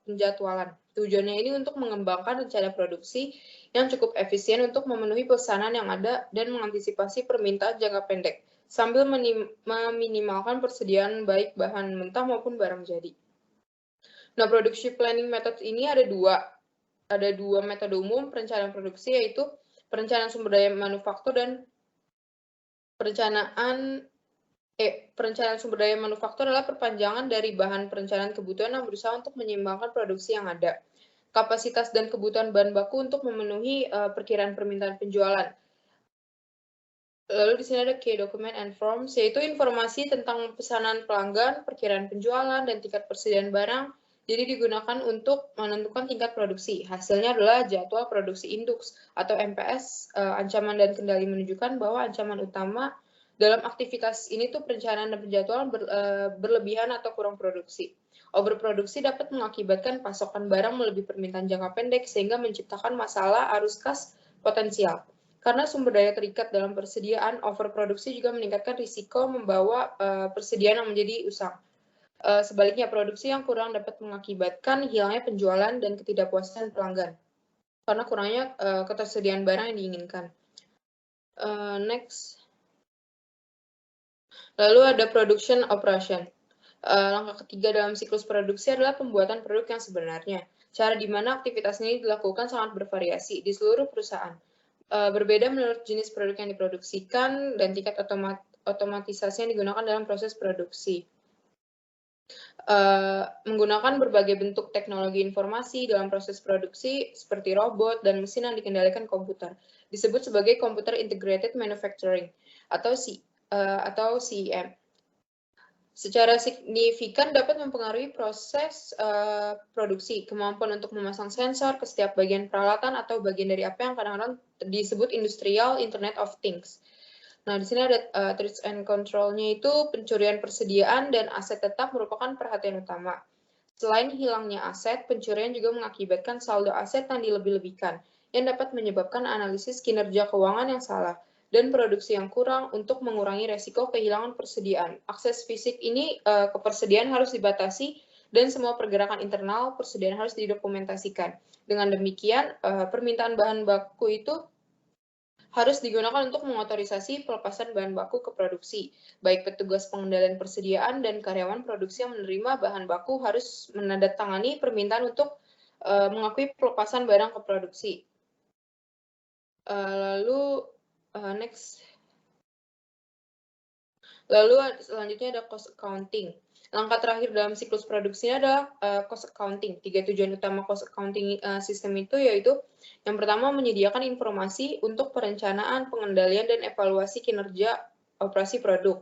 penjadwalan. Tujuannya ini untuk mengembangkan rencana produksi yang cukup efisien untuk memenuhi pesanan yang ada dan mengantisipasi permintaan jangka pendek, sambil meminimalkan persediaan baik bahan mentah maupun barang jadi. Nah, production planning method ini ada dua metode umum perencanaan produksi, yaitu perencanaan sumber daya manufaktur dan perencanaan sumber daya manufaktur adalah perpanjangan dari bahan perencanaan kebutuhan yang berusaha untuk menyeimbangkan produksi yang ada. Kapasitas dan kebutuhan bahan baku untuk memenuhi perkiraan permintaan penjualan. Lalu di sini ada key document and forms, yaitu informasi tentang pesanan pelanggan, perkiraan penjualan, dan tingkat persediaan barang. Jadi digunakan untuk menentukan tingkat produksi. Hasilnya adalah jadwal produksi induk atau MPS. Ancaman dan kendali menunjukkan bahwa ancaman utama dalam aktivitas ini tuh perencanaan dan penjadwalan berlebihan atau kurang produksi. Overproduksi dapat mengakibatkan pasokan barang melebihi permintaan jangka pendek sehingga menciptakan masalah arus kas potensial. Karena sumber daya terikat dalam persediaan, overproduksi juga meningkatkan risiko membawa persediaan yang menjadi usang. Sebaliknya, produksi yang kurang dapat mengakibatkan hilangnya penjualan dan ketidakpuasan pelanggan karena kurangnya ketersediaan barang yang diinginkan. Next. Lalu ada production operation. Langkah ketiga dalam siklus produksi adalah pembuatan produk yang sebenarnya. Cara di mana aktivitas ini dilakukan sangat bervariasi di seluruh perusahaan. Berbeda menurut jenis produk yang diproduksikan dan tingkat otomatisasi yang digunakan dalam proses produksi. Menggunakan berbagai bentuk teknologi informasi dalam proses produksi seperti robot dan mesin yang dikendalikan komputer. Disebut sebagai Computer Integrated Manufacturing atau CIM. Secara signifikan dapat mempengaruhi proses produksi, kemampuan untuk memasang sensor ke setiap bagian peralatan atau bagian dari apa yang kadang-kadang disebut Industrial Internet of Things. Nah, di sini ada threats and control-nya itu pencurian persediaan dan aset tetap merupakan perhatian utama. Selain hilangnya aset, pencurian juga mengakibatkan saldo aset yang dilebih-lebihkan, yang dapat menyebabkan analisis kinerja keuangan yang salah dan produksi yang kurang untuk mengurangi resiko kehilangan persediaan. Akses fisik ini ke persediaan harus dibatasi dan semua pergerakan internal persediaan harus didokumentasikan. Dengan demikian, permintaan bahan baku itu harus digunakan untuk mengotorisasi pelepasan bahan baku ke produksi. Baik petugas pengendalian persediaan dan karyawan produksi yang menerima bahan baku harus menandatangani permintaan untuk mengakui pelepasan barang ke produksi. Lalu selanjutnya ada cost accounting. Langkah terakhir dalam siklus produksinya adalah cost accounting. 3 tujuan utama cost accounting sistem itu yaitu yang pertama menyediakan informasi untuk perencanaan, pengendalian, dan evaluasi kinerja operasi produk.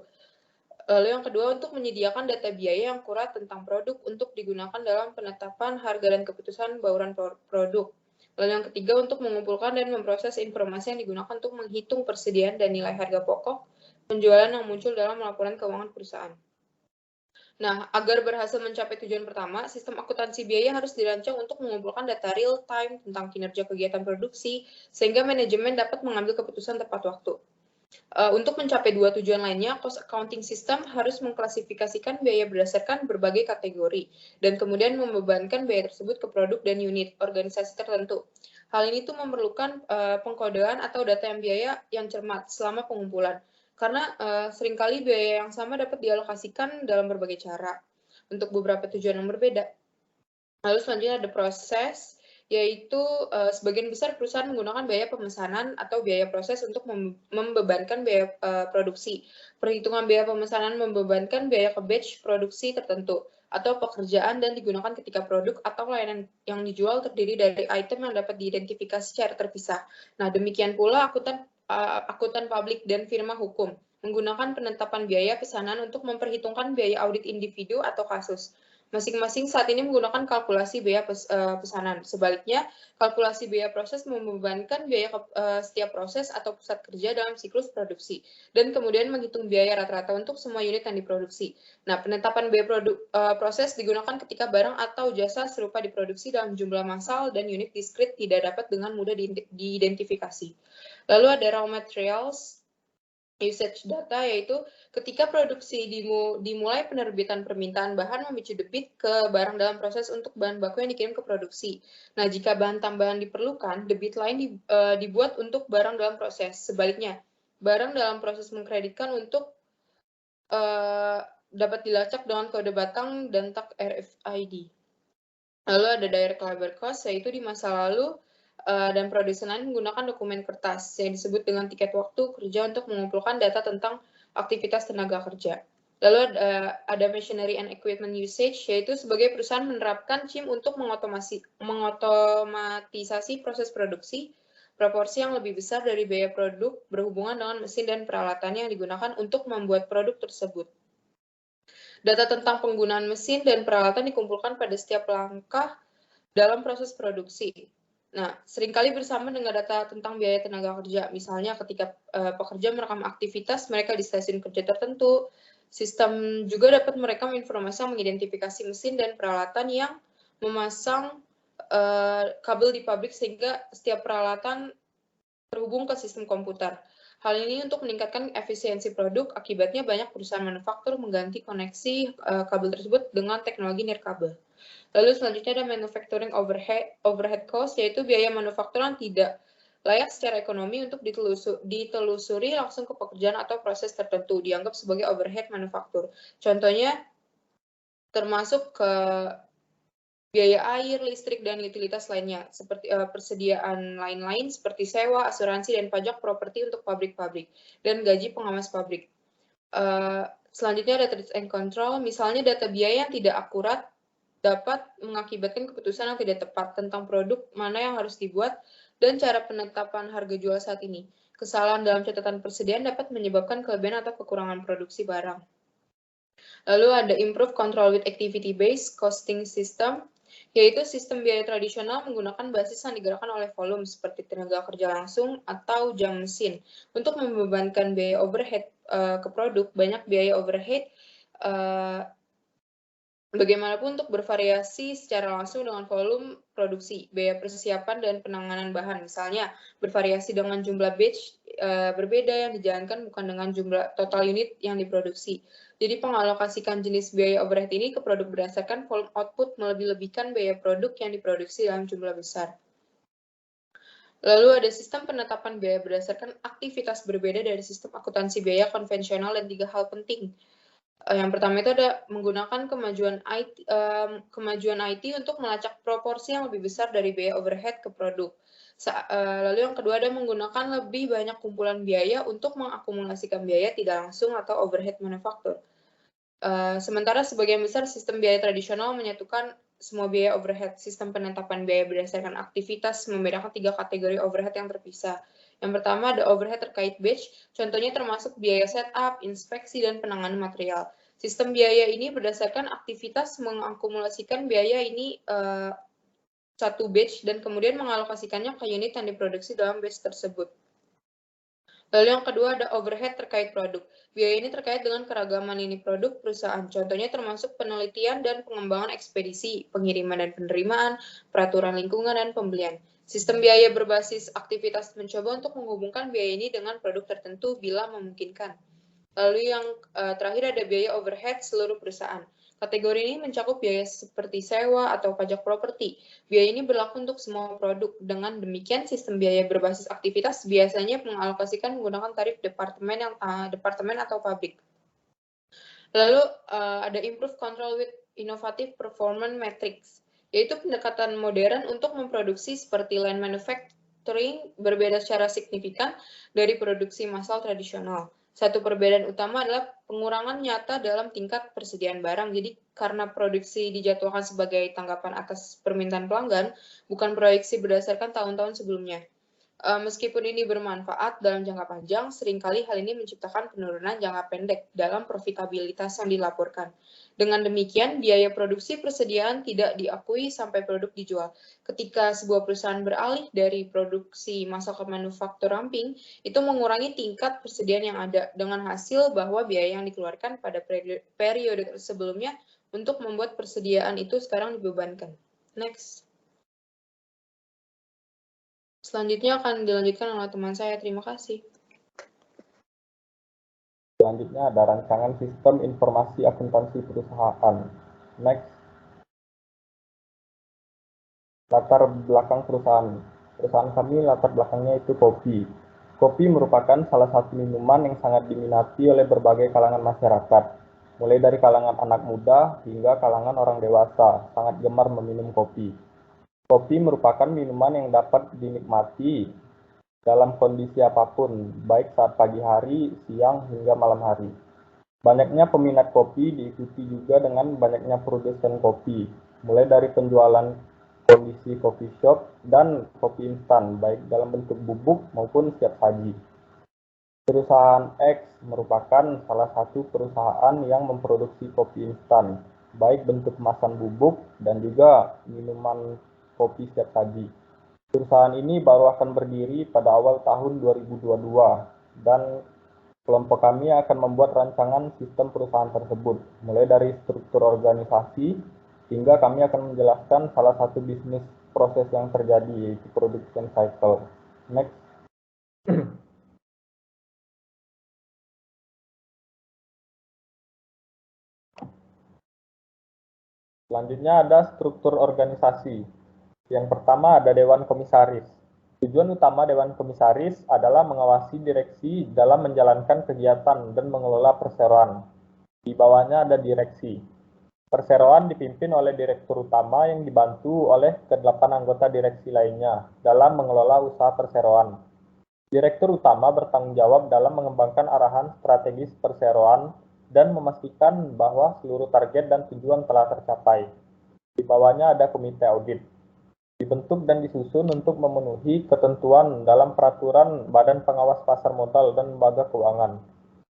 Lalu yang kedua untuk menyediakan data biaya yang akurat tentang produk untuk digunakan dalam penetapan harga dan keputusan bauran produk. Lalu yang ketiga untuk mengumpulkan dan memproses informasi yang digunakan untuk menghitung persediaan dan nilai harga pokok penjualan yang muncul dalam laporan keuangan perusahaan. Nah, agar berhasil mencapai tujuan pertama, sistem akuntansi biaya harus dirancang untuk mengumpulkan data real time tentang kinerja kegiatan produksi, sehingga manajemen dapat mengambil keputusan tepat waktu. Untuk mencapai dua tujuan lainnya, cost accounting system harus mengklasifikasikan biaya berdasarkan berbagai kategori, dan kemudian membebankan biaya tersebut ke produk dan unit organisasi tertentu. Hal ini tuh memerlukan pengkodean atau data yang biaya yang cermat selama pengumpulan. Karena seringkali biaya yang sama dapat dialokasikan dalam berbagai cara untuk beberapa tujuan yang berbeda. Lalu selanjutnya ada proses, yaitu sebagian besar perusahaan menggunakan biaya pemesanan atau biaya proses untuk membebankan biaya produksi. Perhitungan biaya pemesanan membebankan biaya ke batch produksi tertentu atau pekerjaan dan digunakan ketika produk atau layanan yang dijual terdiri dari item yang dapat diidentifikasi secara terpisah. Nah, demikian pula akuntan publik dan firma hukum menggunakan penetapan biaya pesanan untuk memperhitungkan biaya audit individu atau kasus. Masing-masing saat ini menggunakan kalkulasi biaya pesanan. Sebaliknya, kalkulasi biaya proses membebankan biaya setiap proses atau pusat kerja dalam siklus produksi, dan kemudian menghitung biaya rata-rata untuk semua unit yang diproduksi. Nah, penetapan biaya proses digunakan ketika barang atau jasa serupa diproduksi dalam jumlah massal dan unit diskrit tidak dapat dengan mudah diidentifikasi. Lalu ada raw materials usage data, yaitu ketika produksi dimulai penerbitan permintaan bahan memicu debit ke barang dalam proses untuk bahan baku yang dikirim ke produksi. Nah, jika bahan tambahan diperlukan, debit lain dibuat untuk barang dalam proses. Sebaliknya, barang dalam proses mengkreditkan untuk dapat dilacak dengan kode batang dan tag RFID. Lalu ada direct labor cost, yaitu di masa lalu dan produsen lain menggunakan dokumen kertas yang disebut dengan tiket waktu kerja untuk mengumpulkan data tentang aktivitas tenaga kerja. Lalu ada machinery and equipment usage, yaitu sebagai perusahaan menerapkan CIM untuk mengotomatisasi proses produksi, proporsi yang lebih besar dari biaya produk berhubungan dengan mesin dan peralatan yang digunakan untuk membuat produk tersebut. Data tentang penggunaan mesin dan peralatan dikumpulkan pada setiap langkah dalam proses produksi. Nah, seringkali bersama dengan data tentang biaya tenaga kerja. Misalnya ketika pekerja merekam aktivitas mereka di stasiun kerja tertentu, sistem juga dapat merekam informasi yang mengidentifikasi mesin dan peralatan yang memasang kabel di pabrik sehingga setiap peralatan terhubung ke sistem komputer. Hal ini untuk meningkatkan efisiensi produk, akibatnya banyak perusahaan manufaktur mengganti koneksi kabel tersebut dengan teknologi nirkabel. Lalu selanjutnya ada manufacturing overhead cost, yaitu biaya manufaktur yang tidak layak secara ekonomi untuk ditelusuri langsung ke pekerjaan atau proses tertentu, dianggap sebagai overhead manufaktur. Contohnya termasuk ke biaya air, listrik, dan utilitas lainnya, seperti persediaan lain-lain seperti sewa, asuransi, dan pajak properti untuk pabrik-pabrik, dan gaji pengawas pabrik. Selanjutnya ada risk and control, misalnya data biaya yang tidak akurat dapat mengakibatkan keputusan yang tidak tepat tentang produk mana yang harus dibuat dan cara penetapan harga jual saat ini. Kesalahan dalam catatan persediaan dapat menyebabkan kelebihan atau kekurangan produksi barang. Lalu ada improve control with activity-based costing system, yaitu sistem biaya tradisional menggunakan basis yang digerakkan oleh volume seperti tenaga kerja langsung atau jam mesin. Untuk membebankan biaya overhead ke produk, banyak biaya overhead bagaimanapun untuk bervariasi secara langsung dengan volume produksi, biaya persiapan dan penanganan bahan. Misalnya, bervariasi dengan jumlah batch berbeda yang dijalankan bukan dengan jumlah total unit yang diproduksi. Jadi pengalokasikan jenis biaya overhead ini ke produk berdasarkan volume output melebih-lebihkan biaya produk yang diproduksi dalam jumlah besar. Lalu ada sistem penetapan biaya berdasarkan aktivitas berbeda dari sistem akuntansi biaya konvensional dan 3 hal penting. Yang pertama itu ada menggunakan kemajuan IT untuk melacak proporsi yang lebih besar dari biaya overhead ke produk. Lalu yang kedua ada menggunakan lebih banyak kumpulan biaya untuk mengakumulasikan biaya tidak langsung atau overhead manufaktur. Sementara sebagian besar sistem biaya tradisional menyatukan semua biaya overhead. Sistem penetapan biaya berdasarkan aktivitas membedakan 3 kategori overhead yang terpisah. Yang pertama ada overhead terkait batch, contohnya termasuk biaya setup, inspeksi, dan penanganan material. Sistem biaya ini berdasarkan aktivitas mengakumulasikan biaya ini satu batch dan kemudian mengalokasikannya ke unit yang diproduksi dalam batch tersebut. Lalu yang kedua ada overhead terkait produk. Biaya ini terkait dengan keragaman lini produk perusahaan. Contohnya termasuk penelitian dan pengembangan ekspedisi, pengiriman dan penerimaan, peraturan lingkungan, dan pembelian. Sistem biaya berbasis aktivitas mencoba untuk menghubungkan biaya ini dengan produk tertentu bila memungkinkan. Lalu yang terakhir ada biaya overhead seluruh perusahaan. Kategori ini mencakup biaya seperti sewa atau pajak properti. Biaya ini berlaku untuk semua produk. Dengan demikian, sistem biaya berbasis aktivitas biasanya mengalokasikan menggunakan tarif departemen atau pabrik. Lalu ada improve control with innovative performance metrics, yaitu pendekatan modern untuk memproduksi seperti line manufacturing berbeda secara signifikan dari produksi massal tradisional. Satu perbedaan utama adalah pengurangan nyata dalam tingkat persediaan barang. Jadi karena produksi dijadwalkan sebagai tanggapan atas permintaan pelanggan, bukan proyeksi berdasarkan tahun-tahun sebelumnya. Meskipun ini bermanfaat dalam jangka panjang, seringkali hal ini menciptakan penurunan jangka pendek dalam profitabilitas yang dilaporkan. Dengan demikian, biaya produksi persediaan tidak diakui sampai produk dijual. Ketika sebuah perusahaan beralih dari produksi massal ke manufaktur ramping, itu mengurangi tingkat persediaan yang ada, dengan hasil bahwa biaya yang dikeluarkan pada periode sebelumnya untuk membuat persediaan itu sekarang dibebankan. Next. Selanjutnya akan dilanjutkan oleh teman saya. Terima kasih. Selanjutnya ada rancangan sistem informasi akuntansi perusahaan. Next. Latar belakang perusahaan. Perusahaan kami latar belakangnya itu kopi. Kopi merupakan salah satu minuman yang sangat diminati oleh berbagai kalangan masyarakat. Mulai dari kalangan anak muda hingga kalangan orang dewasa sangat gemar meminum kopi. Kopi merupakan minuman yang dapat dinikmati dalam kondisi apapun, baik saat pagi hari, siang, hingga malam hari. Banyaknya peminat kopi diikuti juga dengan banyaknya produsen kopi, mulai dari penjualan kondisi coffee shop dan kopi instan, baik dalam bentuk bubuk maupun siap saji. Perusahaan X merupakan salah satu perusahaan yang memproduksi kopi instan, baik bentuk kemasan bubuk dan juga minuman kopi siap saji. Perusahaan ini baru akan berdiri pada awal tahun 2022 dan kelompok kami akan membuat rancangan sistem perusahaan tersebut, mulai dari struktur organisasi hingga kami akan menjelaskan salah satu bisnis proses yang terjadi, yaitu production cycle. Next. Selanjutnya ada struktur organisasi. Yang pertama ada Dewan Komisaris. Tujuan utama Dewan Komisaris adalah mengawasi direksi dalam menjalankan kegiatan dan mengelola perseroan. Di bawahnya ada direksi. Perseroan dipimpin oleh direktur utama yang dibantu oleh ke-8 anggota direksi lainnya dalam mengelola usaha perseroan. Direktur utama bertanggung jawab dalam mengembangkan arahan strategis perseroan dan memastikan bahwa seluruh target dan tujuan telah tercapai. Di bawahnya ada komite audit. Dibentuk dan disusun untuk memenuhi ketentuan dalam peraturan Badan Pengawas Pasar Modal dan Lembaga Keuangan.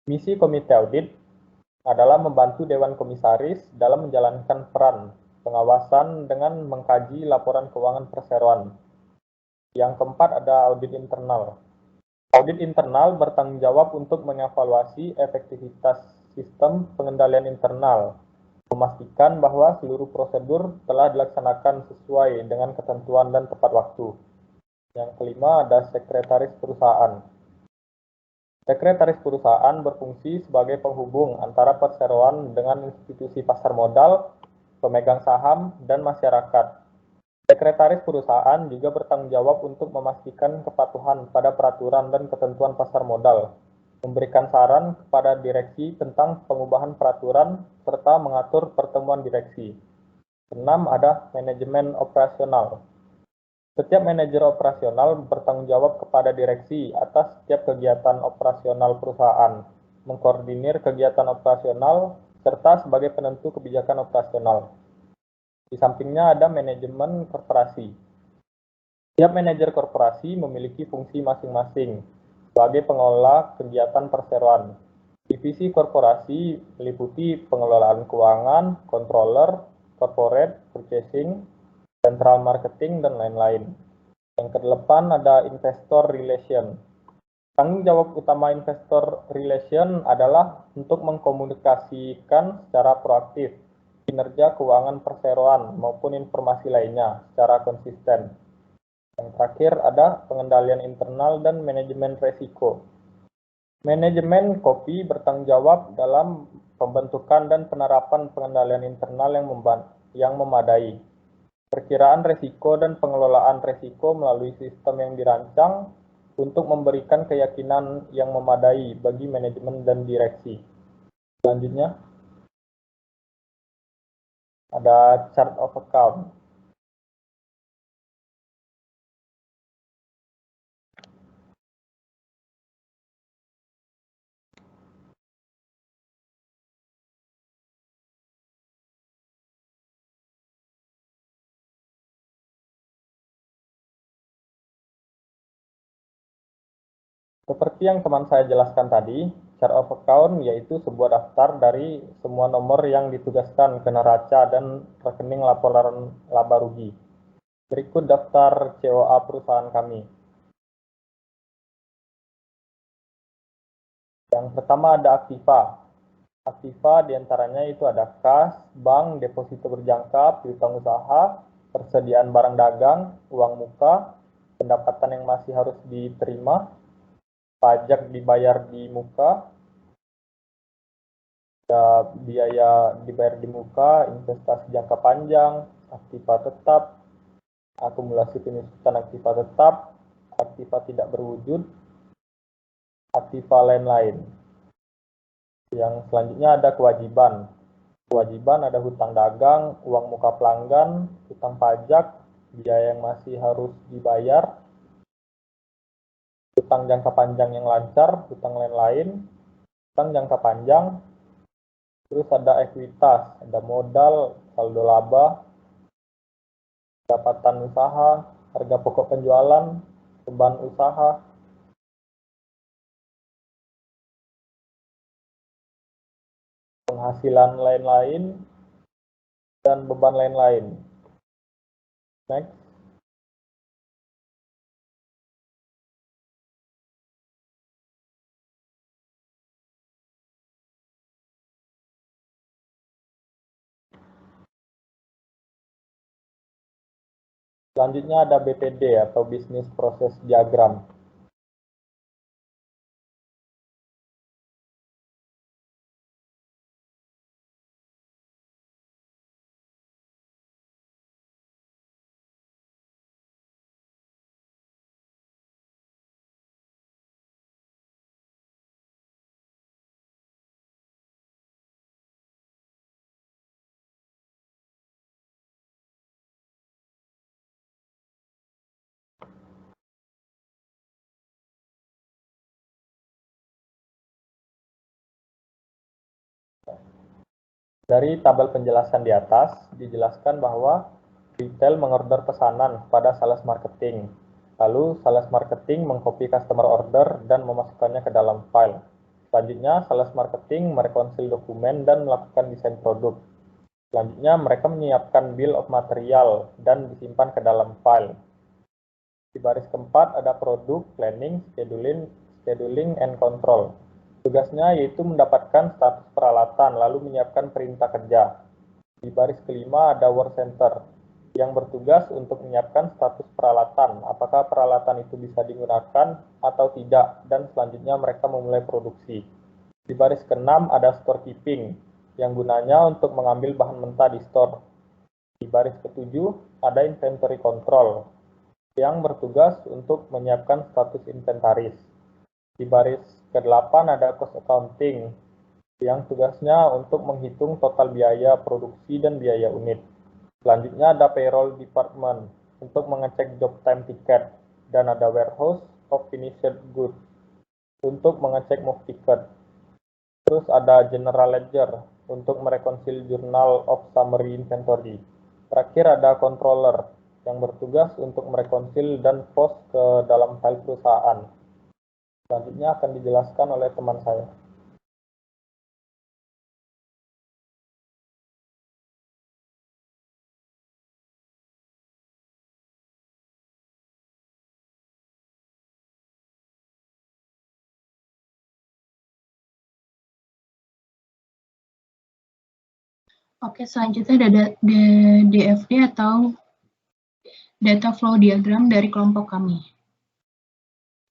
Misi komite audit adalah membantu Dewan Komisaris dalam menjalankan peran pengawasan dengan mengkaji laporan keuangan perseroan. Yang keempat ada audit internal. Audit internal bertanggung jawab untuk mengevaluasi efektivitas sistem pengendalian internal, memastikan bahwa seluruh prosedur telah dilaksanakan sesuai dengan ketentuan dan tepat waktu. Yang kelima ada sekretaris perusahaan. Sekretaris perusahaan berfungsi sebagai penghubung antara perseroan dengan institusi pasar modal, pemegang saham, dan masyarakat. Sekretaris perusahaan juga bertanggung jawab untuk memastikan kepatuhan pada peraturan dan ketentuan pasar modal, memberikan saran kepada direksi tentang pengubahan peraturan, serta mengatur pertemuan direksi. 6. Ada manajemen operasional. Setiap manajer operasional bertanggung jawab kepada direksi atas setiap kegiatan operasional perusahaan, mengkoordinir kegiatan operasional, serta sebagai penentu kebijakan operasional. Di sampingnya ada manajemen korporasi. Setiap manajer korporasi memiliki fungsi masing-masing sebagai pengelola kegiatan perseroan. Divisi korporasi meliputi pengelolaan keuangan, controller, corporate, purchasing, central marketing, dan lain-lain. Yang kedelapan ada investor relation. Tanggung jawab utama investor relation adalah untuk mengkomunikasikan secara proaktif kinerja keuangan perseroan maupun informasi lainnya secara konsisten. Yang terakhir ada pengendalian internal dan manajemen resiko. Manajemen kopi bertanggung jawab dalam pembentukan dan penerapan pengendalian internal yang memadai, perkiraan resiko dan pengelolaan resiko melalui sistem yang dirancang untuk memberikan keyakinan yang memadai bagi manajemen dan direksi. Selanjutnya ada chart of account. Seperti yang teman saya jelaskan tadi, chart of account yaitu sebuah daftar dari semua nomor yang ditugaskan ke neraca dan rekening laporan laba rugi. Berikut daftar COA perusahaan kami. Yang pertama ada aktiva. Aktiva diantaranya itu ada kas, bank, deposito berjangka, piutang usaha, persediaan barang dagang, uang muka, pendapatan yang masih harus diterima, pajak dibayar di muka, biaya dibayar di muka, investasi jangka panjang, aktiva tetap, akumulasi penyusutan aktiva tetap, aktiva tidak berwujud, aktiva lain-lain. Yang selanjutnya ada kewajiban. Kewajiban ada hutang dagang, uang muka pelanggan, hutang pajak, biaya yang masih harus dibayar, hutang jangka panjang yang lancar, hutang lain-lain, hutang jangka panjang, terus ada ekuitas, ada modal, saldo laba, pendapatan usaha, harga pokok penjualan, beban usaha, penghasilan lain-lain, dan beban lain-lain. Next. Selanjutnya ada BPD atau Business Process Diagram. Dari tabel penjelasan di atas, dijelaskan bahwa retail mengorder pesanan pada sales marketing. Lalu, sales marketing mengcopy customer order dan memasukkannya ke dalam file. Selanjutnya, sales marketing merekonsili dokumen dan melakukan desain produk. Selanjutnya, mereka menyiapkan bill of material dan disimpan ke dalam file. Di baris keempat ada produk, planning, scheduling, and control. Tugasnya yaitu mendapatkan status peralatan, lalu menyiapkan perintah kerja. Di baris kelima ada work center, yang bertugas untuk menyiapkan status peralatan, apakah peralatan itu bisa digunakan atau tidak, dan selanjutnya mereka memulai produksi. Di baris keenam ada storekeeping, yang gunanya untuk mengambil bahan mentah di store. Di baris ketujuh ada inventory control, yang bertugas untuk menyiapkan status inventaris. Di baris ke-8 ada cost accounting, yang tugasnya untuk menghitung total biaya produksi dan biaya unit. Selanjutnya ada payroll department, untuk mengecek job time ticket, dan ada warehouse of finished goods, untuk mengecek move ticket. Terus ada general ledger, untuk merekonsili journal of summary inventory. Terakhir ada controller, yang bertugas untuk merekonsili dan post ke dalam file perusahaan. Selanjutnya akan dijelaskan oleh teman saya. Oke, selanjutnya ada DFD atau Data Flow Diagram dari kelompok kami.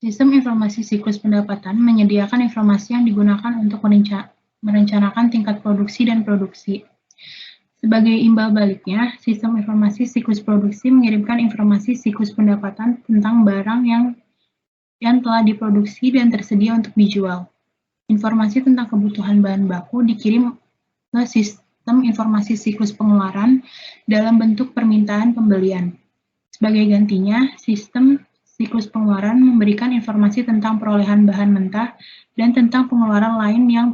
Sistem informasi siklus pendapatan menyediakan informasi yang digunakan untuk merencanakan tingkat produksi dan produksi. Sebagai imbal baliknya, sistem informasi siklus produksi mengirimkan informasi siklus pendapatan tentang barang yang telah diproduksi dan tersedia untuk dijual. Informasi tentang kebutuhan bahan baku dikirim ke sistem informasi siklus pengeluaran dalam bentuk permintaan pembelian. Sebagai gantinya, sistem siklus pengeluaran memberikan informasi tentang perolehan bahan mentah dan tentang pengeluaran lain yang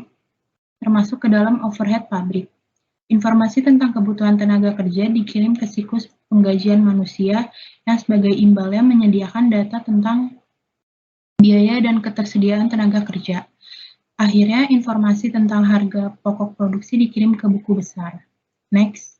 termasuk ke dalam overhead pabrik. Informasi tentang kebutuhan tenaga kerja dikirim ke siklus penggajian manusia yang sebagai imbalnya menyediakan data tentang biaya dan ketersediaan tenaga kerja. Akhirnya, informasi tentang harga pokok produksi dikirim ke buku besar. Next.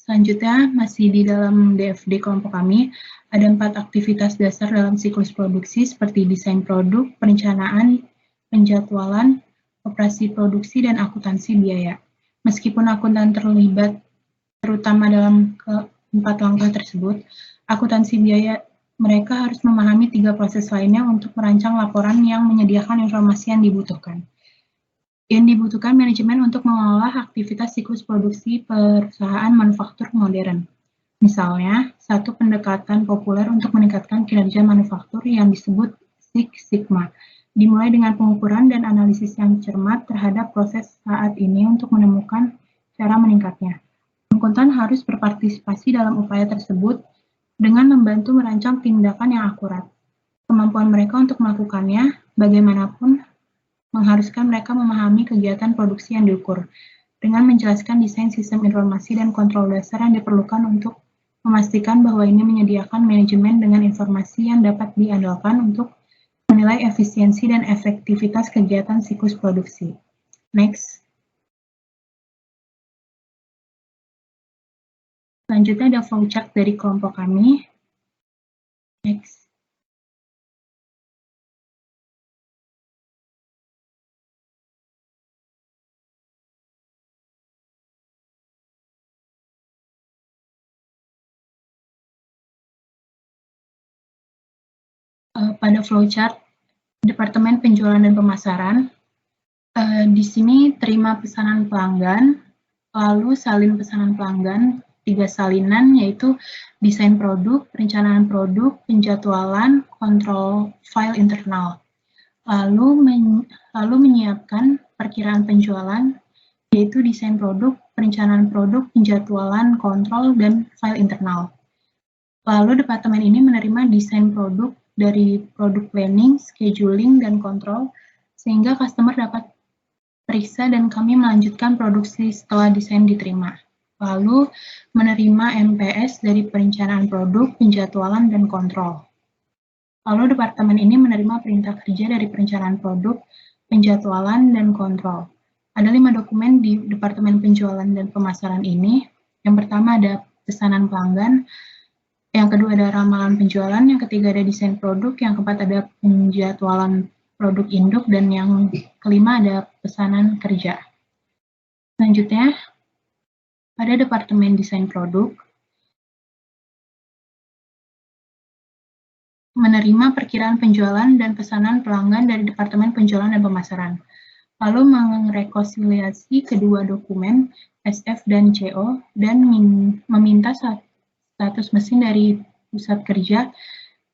Selanjutnya, masih di dalam DFD kelompok kami, ada 4 aktivitas dasar dalam siklus produksi seperti desain produk, perencanaan, penjadwalan, operasi produksi, dan akuntansi biaya. Meskipun akuntan terlibat terutama dalam keempat langkah tersebut, akuntansi biaya mereka harus memahami 3 proses lainnya untuk merancang laporan yang menyediakan informasi yang dibutuhkan. Yang dibutuhkan manajemen untuk mengelola aktivitas siklus produksi perusahaan manufaktur modern. Misalnya, satu pendekatan populer untuk meningkatkan kinerja manufaktur yang disebut Six Sigma, dimulai dengan pengukuran dan analisis yang cermat terhadap proses saat ini untuk menemukan cara meningkatnya. Akuntan harus berpartisipasi dalam upaya tersebut dengan membantu merancang tindakan yang akurat. Kemampuan mereka untuk melakukannya, bagaimanapun, mengharuskan mereka memahami kegiatan produksi yang diukur, dengan menjelaskan desain sistem informasi dan kontrol dasar yang diperlukan untuk memastikan bahwa ini menyediakan manajemen dengan informasi yang dapat diandalkan untuk menilai efisiensi dan efektivitas kegiatan siklus produksi. Next. Selanjutnya ada flowchart dari kelompok kami. Next. Pada flowchart Departemen Penjualan dan Pemasaran, di sini terima pesanan pelanggan, lalu salin pesanan pelanggan, 3 salinan yaitu desain produk, perencanaan produk, penjadwalan, kontrol file internal. Lalu menyiapkan perkiraan penjualan, yaitu desain produk, perencanaan produk, penjadwalan, kontrol, dan file internal. Lalu departemen ini menerima desain produk dari produk planning, scheduling, dan kontrol, sehingga customer dapat periksa dan kami melanjutkan produksi setelah desain diterima. Lalu menerima MPS dari perencanaan produk, penjadwalan, dan kontrol. Lalu departemen ini menerima perintah kerja dari perencanaan produk, penjadwalan, dan kontrol. Ada 5 dokumen di Departemen Penjualan dan Pemasaran ini. Yang pertama ada pesanan pelanggan, yang kedua ada ramalan penjualan, yang ketiga ada desain produk, yang keempat ada penjadwalan produk induk, dan yang kelima ada pesanan kerja. Selanjutnya, pada Departemen Desain Produk, menerima perkiraan penjualan dan pesanan pelanggan dari Departemen Penjualan dan Pemasaran, lalu merekonsiliasi kedua dokumen SF dan CO dan meminta status mesin dari pusat kerja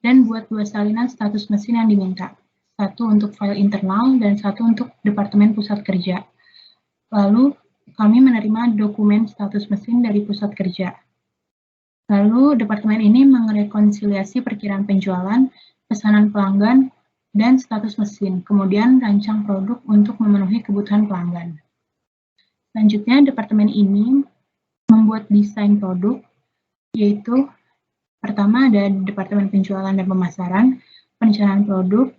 dan buat 2 salinan status mesin yang diminta, satu untuk file internal dan satu untuk Departemen Pusat Kerja. Lalu kami menerima dokumen status mesin dari pusat kerja. Lalu departemen ini merekonsiliasi perkiraan penjualan, pesanan pelanggan, dan status mesin, kemudian rancang produk untuk memenuhi kebutuhan pelanggan. Selanjutnya, departemen ini membuat desain produk, yaitu pertama ada Departemen Penjualan dan Pemasaran, perencanaan produk,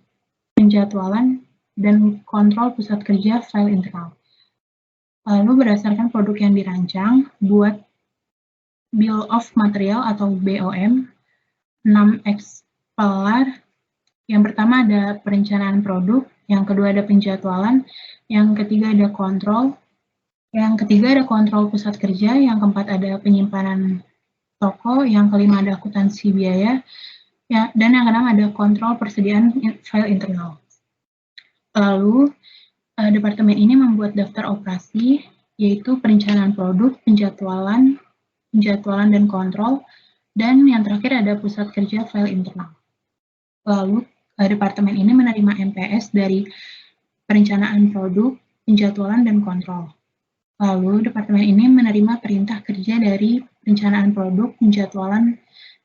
penjadwalan, dan kontrol pusat kerja file internal. Lalu berdasarkan produk yang dirancang, buat Bill of Material atau BOM, 6 eksemplar. Yang pertama ada perencanaan produk, yang kedua ada penjadwalan, yang ketiga ada kontrol, yang ketiga ada kontrol pusat kerja, yang keempat ada penyimpanan toko, yang kelima ada akuntansi biaya, dan yang keenam ada kontrol persediaan file internal. Lalu, departemen ini membuat daftar operasi, yaitu perencanaan produk, penjadwalan dan kontrol, dan yang terakhir ada pusat kerja file internal. Lalu, departemen ini menerima MPS dari perencanaan produk, penjadwalan, dan kontrol. Lalu, departemen ini menerima perintah kerja dari perencanaan produk, penjadwalan,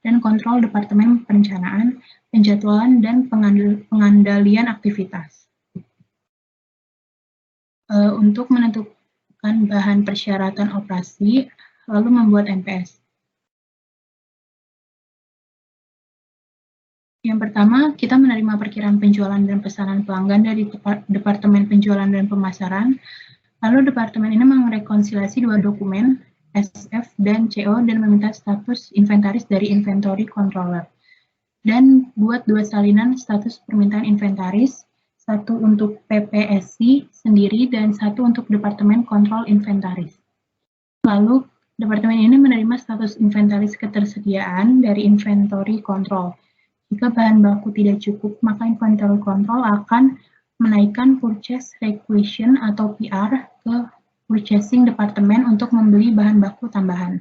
dan kontrol Departemen Perencanaan, Penjadwalan, dan Pengandalian Aktivitas. Untuk menentukan bahan persyaratan operasi, lalu membuat MPS. Yang pertama, kita menerima perkiraan penjualan dan pesanan pelanggan dari Departemen Penjualan dan Pemasaran. Lalu departemen ini merekonsiliasi 2 dokumen, SF dan CO, dan meminta status inventaris dari inventory controller. Dan buat 2 salinan status permintaan inventaris, satu untuk PPSC sendiri dan satu untuk Departemen Kontrol Inventaris. Lalu, departemen ini menerima status inventaris ketersediaan dari inventory control. Jika bahan baku tidak cukup, maka inventory control akan menaikkan purchase requisition atau PR ke purchasing departemen untuk membeli bahan baku tambahan.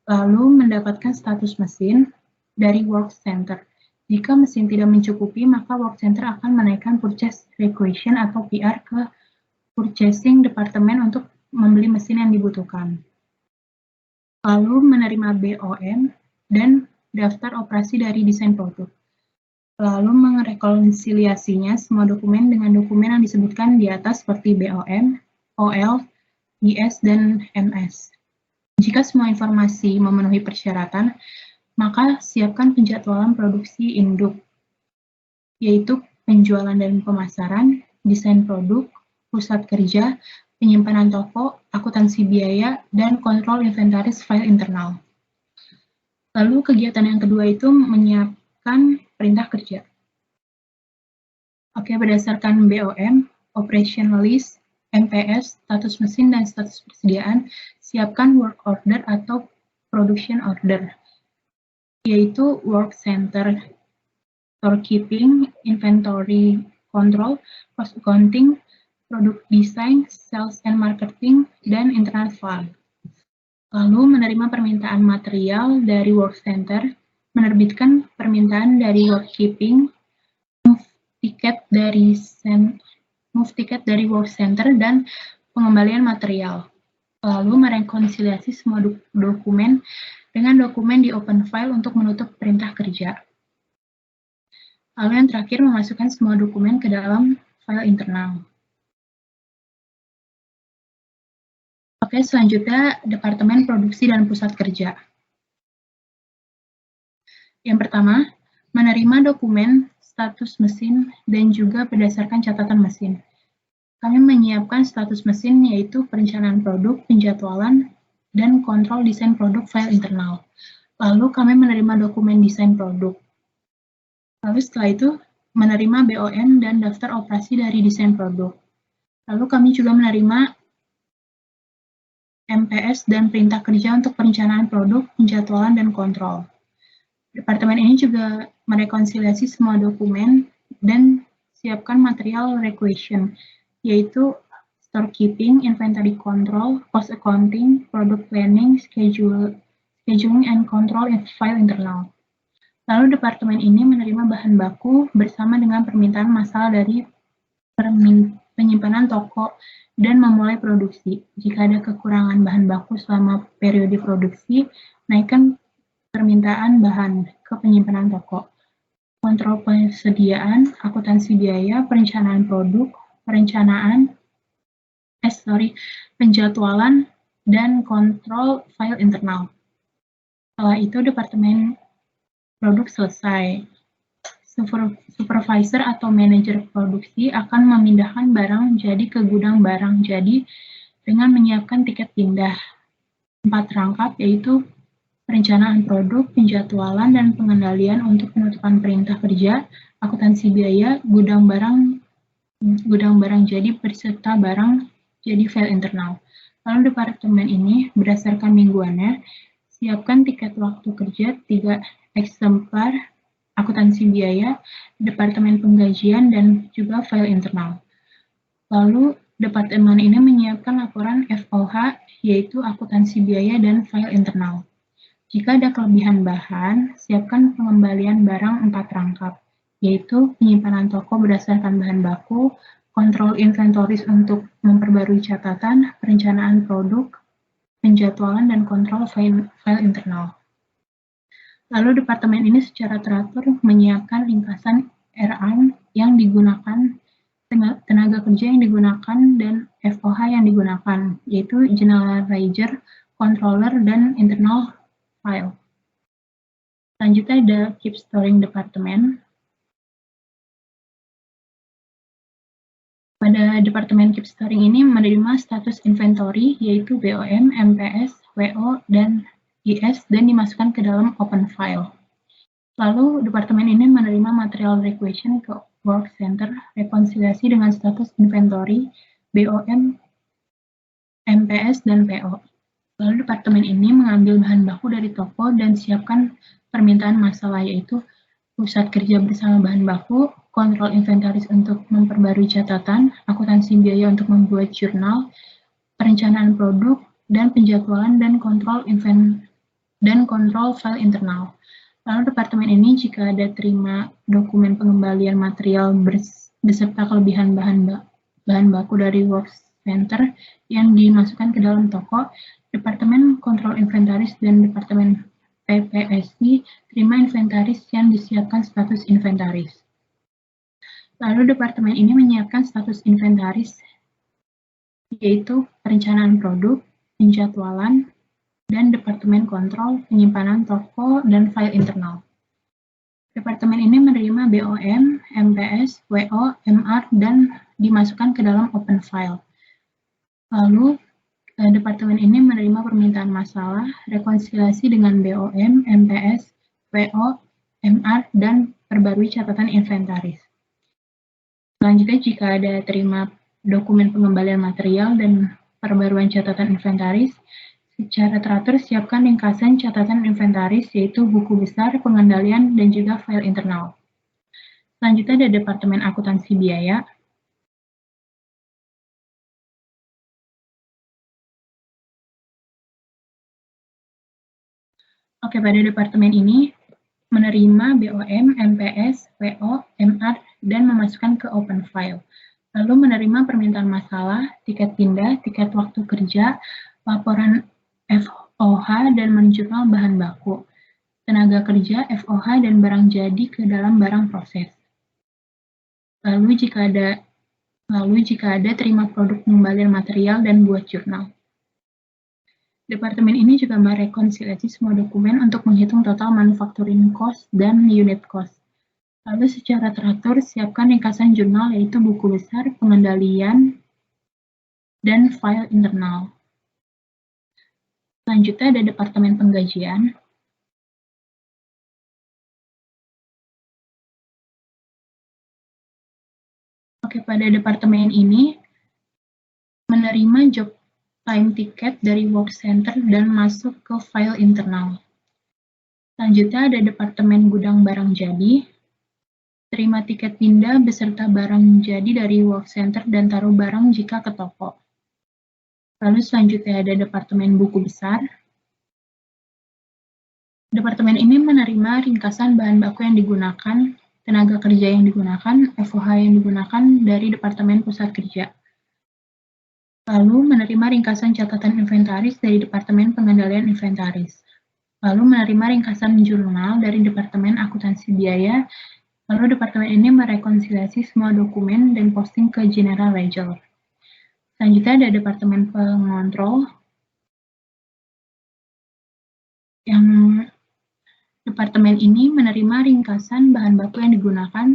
Lalu mendapatkan status mesin dari work center. Jika mesin tidak mencukupi, maka work center akan menaikkan purchase requisition atau PR ke purchasing departemen untuk membeli mesin yang dibutuhkan. Lalu menerima BOM dan daftar operasi dari desain produk. Lalu merekonsiliasinya semua dokumen dengan dokumen yang disebutkan di atas seperti BOM, OL, IS, dan MS. Jika semua informasi memenuhi persyaratan, maka siapkan penjadwalan produksi induk, yaitu penjualan dan pemasaran, desain produk, pusat kerja, penyimpanan toko, akuntansi biaya, dan kontrol inventaris file internal. Lalu kegiatan yang kedua itu menyiapkan perintah kerja. Oke, berdasarkan BOM, Operation List, MPS, status mesin, dan status persediaan, siapkan work order atau production order, yaitu work center, storekeeping, inventory control, cost accounting, product design, sales and marketing, dan internal file. Lalu menerima permintaan material dari work center, menerbitkan permintaan dari workkeeping, move tiket dari work center, dan pengembalian material. lalu merekonsiliasi semua dokumen dengan dokumen di open file untuk menutup perintah kerja. Lalu yang terakhir, memasukkan semua dokumen ke dalam file internal. Oke, selanjutnya Departemen Produksi dan Pusat Kerja. Yang pertama, menerima dokumen, status mesin, dan juga berdasarkan catatan mesin. Kami menyiapkan status mesin yaitu perencanaan produk, penjadwalan, dan kontrol desain produk file internal. Lalu kami menerima dokumen desain produk. Lalu setelah itu, menerima BOM dan daftar operasi dari desain produk. Lalu kami juga menerima MPS dan perintah kerja untuk perencanaan produk, penjadwalan, dan kontrol. Departemen ini juga merekonsiliasi semua dokumen dan siapkan material requisition, yaitu storekeeping, inventory control, cost accounting, product planning, scheduling, and control file internal. Lalu departemen ini menerima bahan baku bersama dengan permintaan masalah dari penyimpanan toko dan memulai produksi. Jika ada kekurangan bahan baku selama periode produksi, naikkan permintaan bahan ke penyimpanan toko. Kontrol persediaan, akuntansi biaya, perencanaan produk, penjadwalan, dan kontrol file internal. Setelah itu, departemen produk selesai. Supervisor atau manajer produksi akan memindahkan barang jadi ke gudang barang jadi dengan menyiapkan tiket pindah 4 rangkap, yaitu perencanaan produk, penjadwalan, dan pengendalian untuk penutupan perintah kerja, akuntansi biaya, gudang barang jadi beserta barang jadi file internal. Lalu departemen ini berdasarkan mingguannya siapkan tiket waktu kerja 3 eksemplar, akuntansi biaya, departemen penggajian, dan juga file internal. Lalu, departemen ini menyiapkan laporan FOH, yaitu akuntansi biaya dan file internal. Jika ada kelebihan bahan, siapkan pengembalian barang 4 rangkap, yaitu penyimpanan toko berdasarkan bahan baku, kontrol inventoris untuk memperbarui catatan, perencanaan produk, penjadwalan, dan kontrol file internal. Lalu departemen ini secara teratur menyiapkan ringkasan RA yang digunakan, tenaga kerja yang digunakan, dan FOH yang digunakan, yaitu generalizer, controller, dan internal file. Selanjutnya ada keep storing departemen. Pada departemen keep storing ini menerima status inventory, yaitu BOM, MPS, WO, dan IS, dan dimasukkan ke dalam open file. Lalu, departemen ini menerima material requisition ke work center, rekonsiliasi dengan status inventory, BOM, MPS, dan PO. Lalu, departemen ini mengambil bahan baku dari toko dan siapkan permintaan masalah, yaitu pusat kerja bersama bahan baku, kontrol inventaris untuk memperbarui catatan, akuntansi biaya untuk membuat jurnal, perencanaan produk, dan penjadwalan dan kontrol file internal. Lalu departemen ini jika ada terima dokumen pengembalian material beserta kelebihan bahan baku dari work center yang dimasukkan ke dalam toko, departemen kontrol inventaris dan departemen PPSI terima inventaris yang disiapkan status inventaris. Lalu departemen ini menyiapkan status inventaris yaitu perencanaan produk, penjadwalan, dan departemen kontrol, penyimpanan toko, dan file internal. Departemen ini menerima BOM, MPS, WO, MR, dan dimasukkan ke dalam open file. Lalu, departemen ini menerima permintaan masalah, rekonsiliasi dengan BOM, MPS, WO, MR, dan perbarui catatan inventaris. Selanjutnya, jika ada terima dokumen pengembalian material dan perbaruan catatan inventaris, secara teratur siapkan ringkasan catatan inventaris yaitu buku besar, pengendalian, dan juga file internal. Selanjutnya ada departemen akuntansi biaya. Oke, pada departemen ini menerima BOM, MPS, WO, MR, dan memasukkan ke open file. Lalu menerima permintaan masalah, tiket pindah, tiket waktu kerja, laporan FOH dan menjurnal bahan baku, tenaga kerja, FOH, dan barang jadi ke dalam barang proses. Lalu jika ada terima produk pengembalian material dan buat jurnal. Departemen ini juga merekonsiliasi semua dokumen untuk menghitung total manufacturing cost dan unit cost. Lalu secara teratur siapkan ringkasan jurnal yaitu buku besar, pengendalian, dan file internal. Selanjutnya ada Departemen Penggajian. Oke, pada departemen ini menerima job time ticket dari work center dan masuk ke file internal. Selanjutnya ada Departemen Gudang Barang Jadi. Terima tiket pindah beserta barang jadi dari work center dan taruh barang jika ke toko. Lalu selanjutnya ada Departemen Buku Besar. Departemen ini menerima ringkasan bahan baku yang digunakan, tenaga kerja yang digunakan, FOH yang digunakan dari Departemen Pusat Kerja. Lalu menerima ringkasan catatan inventaris dari Departemen Pengendalian Inventaris. Lalu menerima ringkasan jurnal dari Departemen Akuntansi Biaya. Lalu departemen ini merekonsiliasi semua dokumen dan posting ke General Ledger. Selanjutnya ada Departemen Pengontrol. Yang departemen ini menerima ringkasan bahan baku yang digunakan,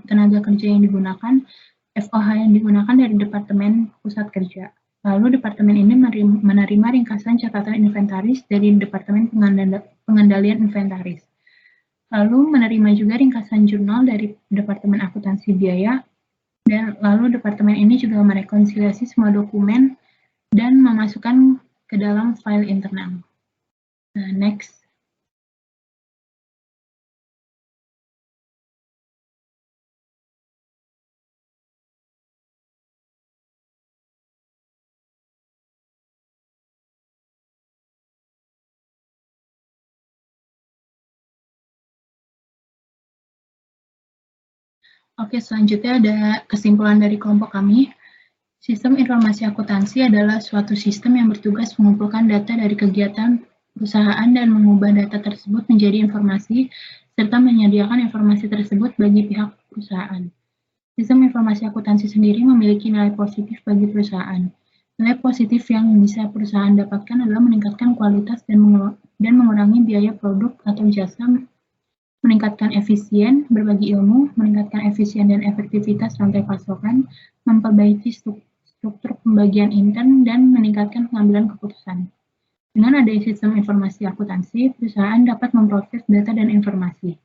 tenaga kerja yang digunakan, FOH yang digunakan dari Departemen Pusat Kerja. Lalu departemen ini menerima ringkasan catatan inventaris dari Departemen Pengendalian Inventaris. Lalu menerima juga ringkasan jurnal dari Departemen Akuntansi Biaya. Dan lalu departemen ini juga merekonsiliasi semua dokumen dan memasukkan ke dalam file internal. Nah, next. Oke, selanjutnya ada kesimpulan dari kelompok kami. Sistem informasi akuntansi adalah suatu sistem yang bertugas mengumpulkan data dari kegiatan perusahaan dan mengubah data tersebut menjadi informasi, serta menyediakan informasi tersebut bagi pihak perusahaan. Sistem informasi akuntansi sendiri memiliki nilai positif bagi perusahaan. Nilai positif yang bisa perusahaan dapatkan adalah meningkatkan kualitas dan mengurangi biaya produk atau jasa, meningkatkan efisien, berbagi ilmu, meningkatkan efisien dan efektivitas rantai pasokan, memperbaiki struktur pembagian intern, dan meningkatkan pengambilan keputusan. Dengan adanya sistem informasi akuntansi, perusahaan dapat memproses data dan informasi.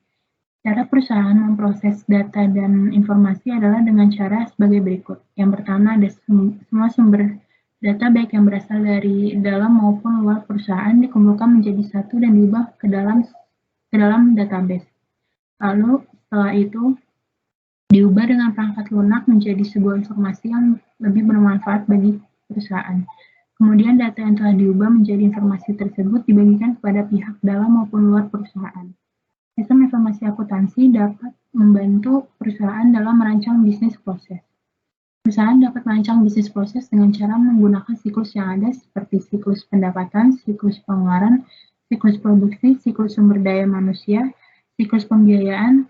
Cara perusahaan memproses data dan informasi adalah dengan cara sebagai berikut. Yang pertama, ada semua sumber data baik yang berasal dari dalam maupun luar perusahaan dikumpulkan menjadi satu dan diubah ke dalam database. Lalu setelah itu diubah dengan perangkat lunak menjadi sebuah informasi yang lebih bermanfaat bagi perusahaan. Kemudian data yang telah diubah menjadi informasi tersebut dibagikan kepada pihak dalam maupun luar perusahaan. Sistem informasi akuntansi dapat membantu perusahaan dalam merancang bisnis proses. Perusahaan dapat merancang bisnis proses dengan cara menggunakan siklus yang ada seperti siklus pendapatan, siklus pengeluaran, siklus produksi, siklus sumber daya manusia, siklus pembiayaan,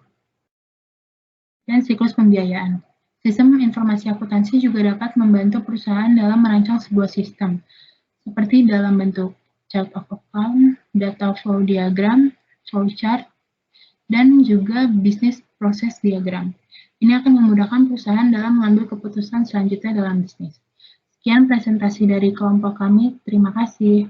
dan siklus pembiayaan. Sistem informasi akuntansi juga dapat membantu perusahaan dalam merancang sebuah sistem, seperti dalam bentuk chart of account, data flow diagram, flow chart, dan juga bisnis proses diagram. Ini akan memudahkan perusahaan dalam mengambil keputusan selanjutnya dalam bisnis. Sekian presentasi dari kelompok kami. Terima kasih.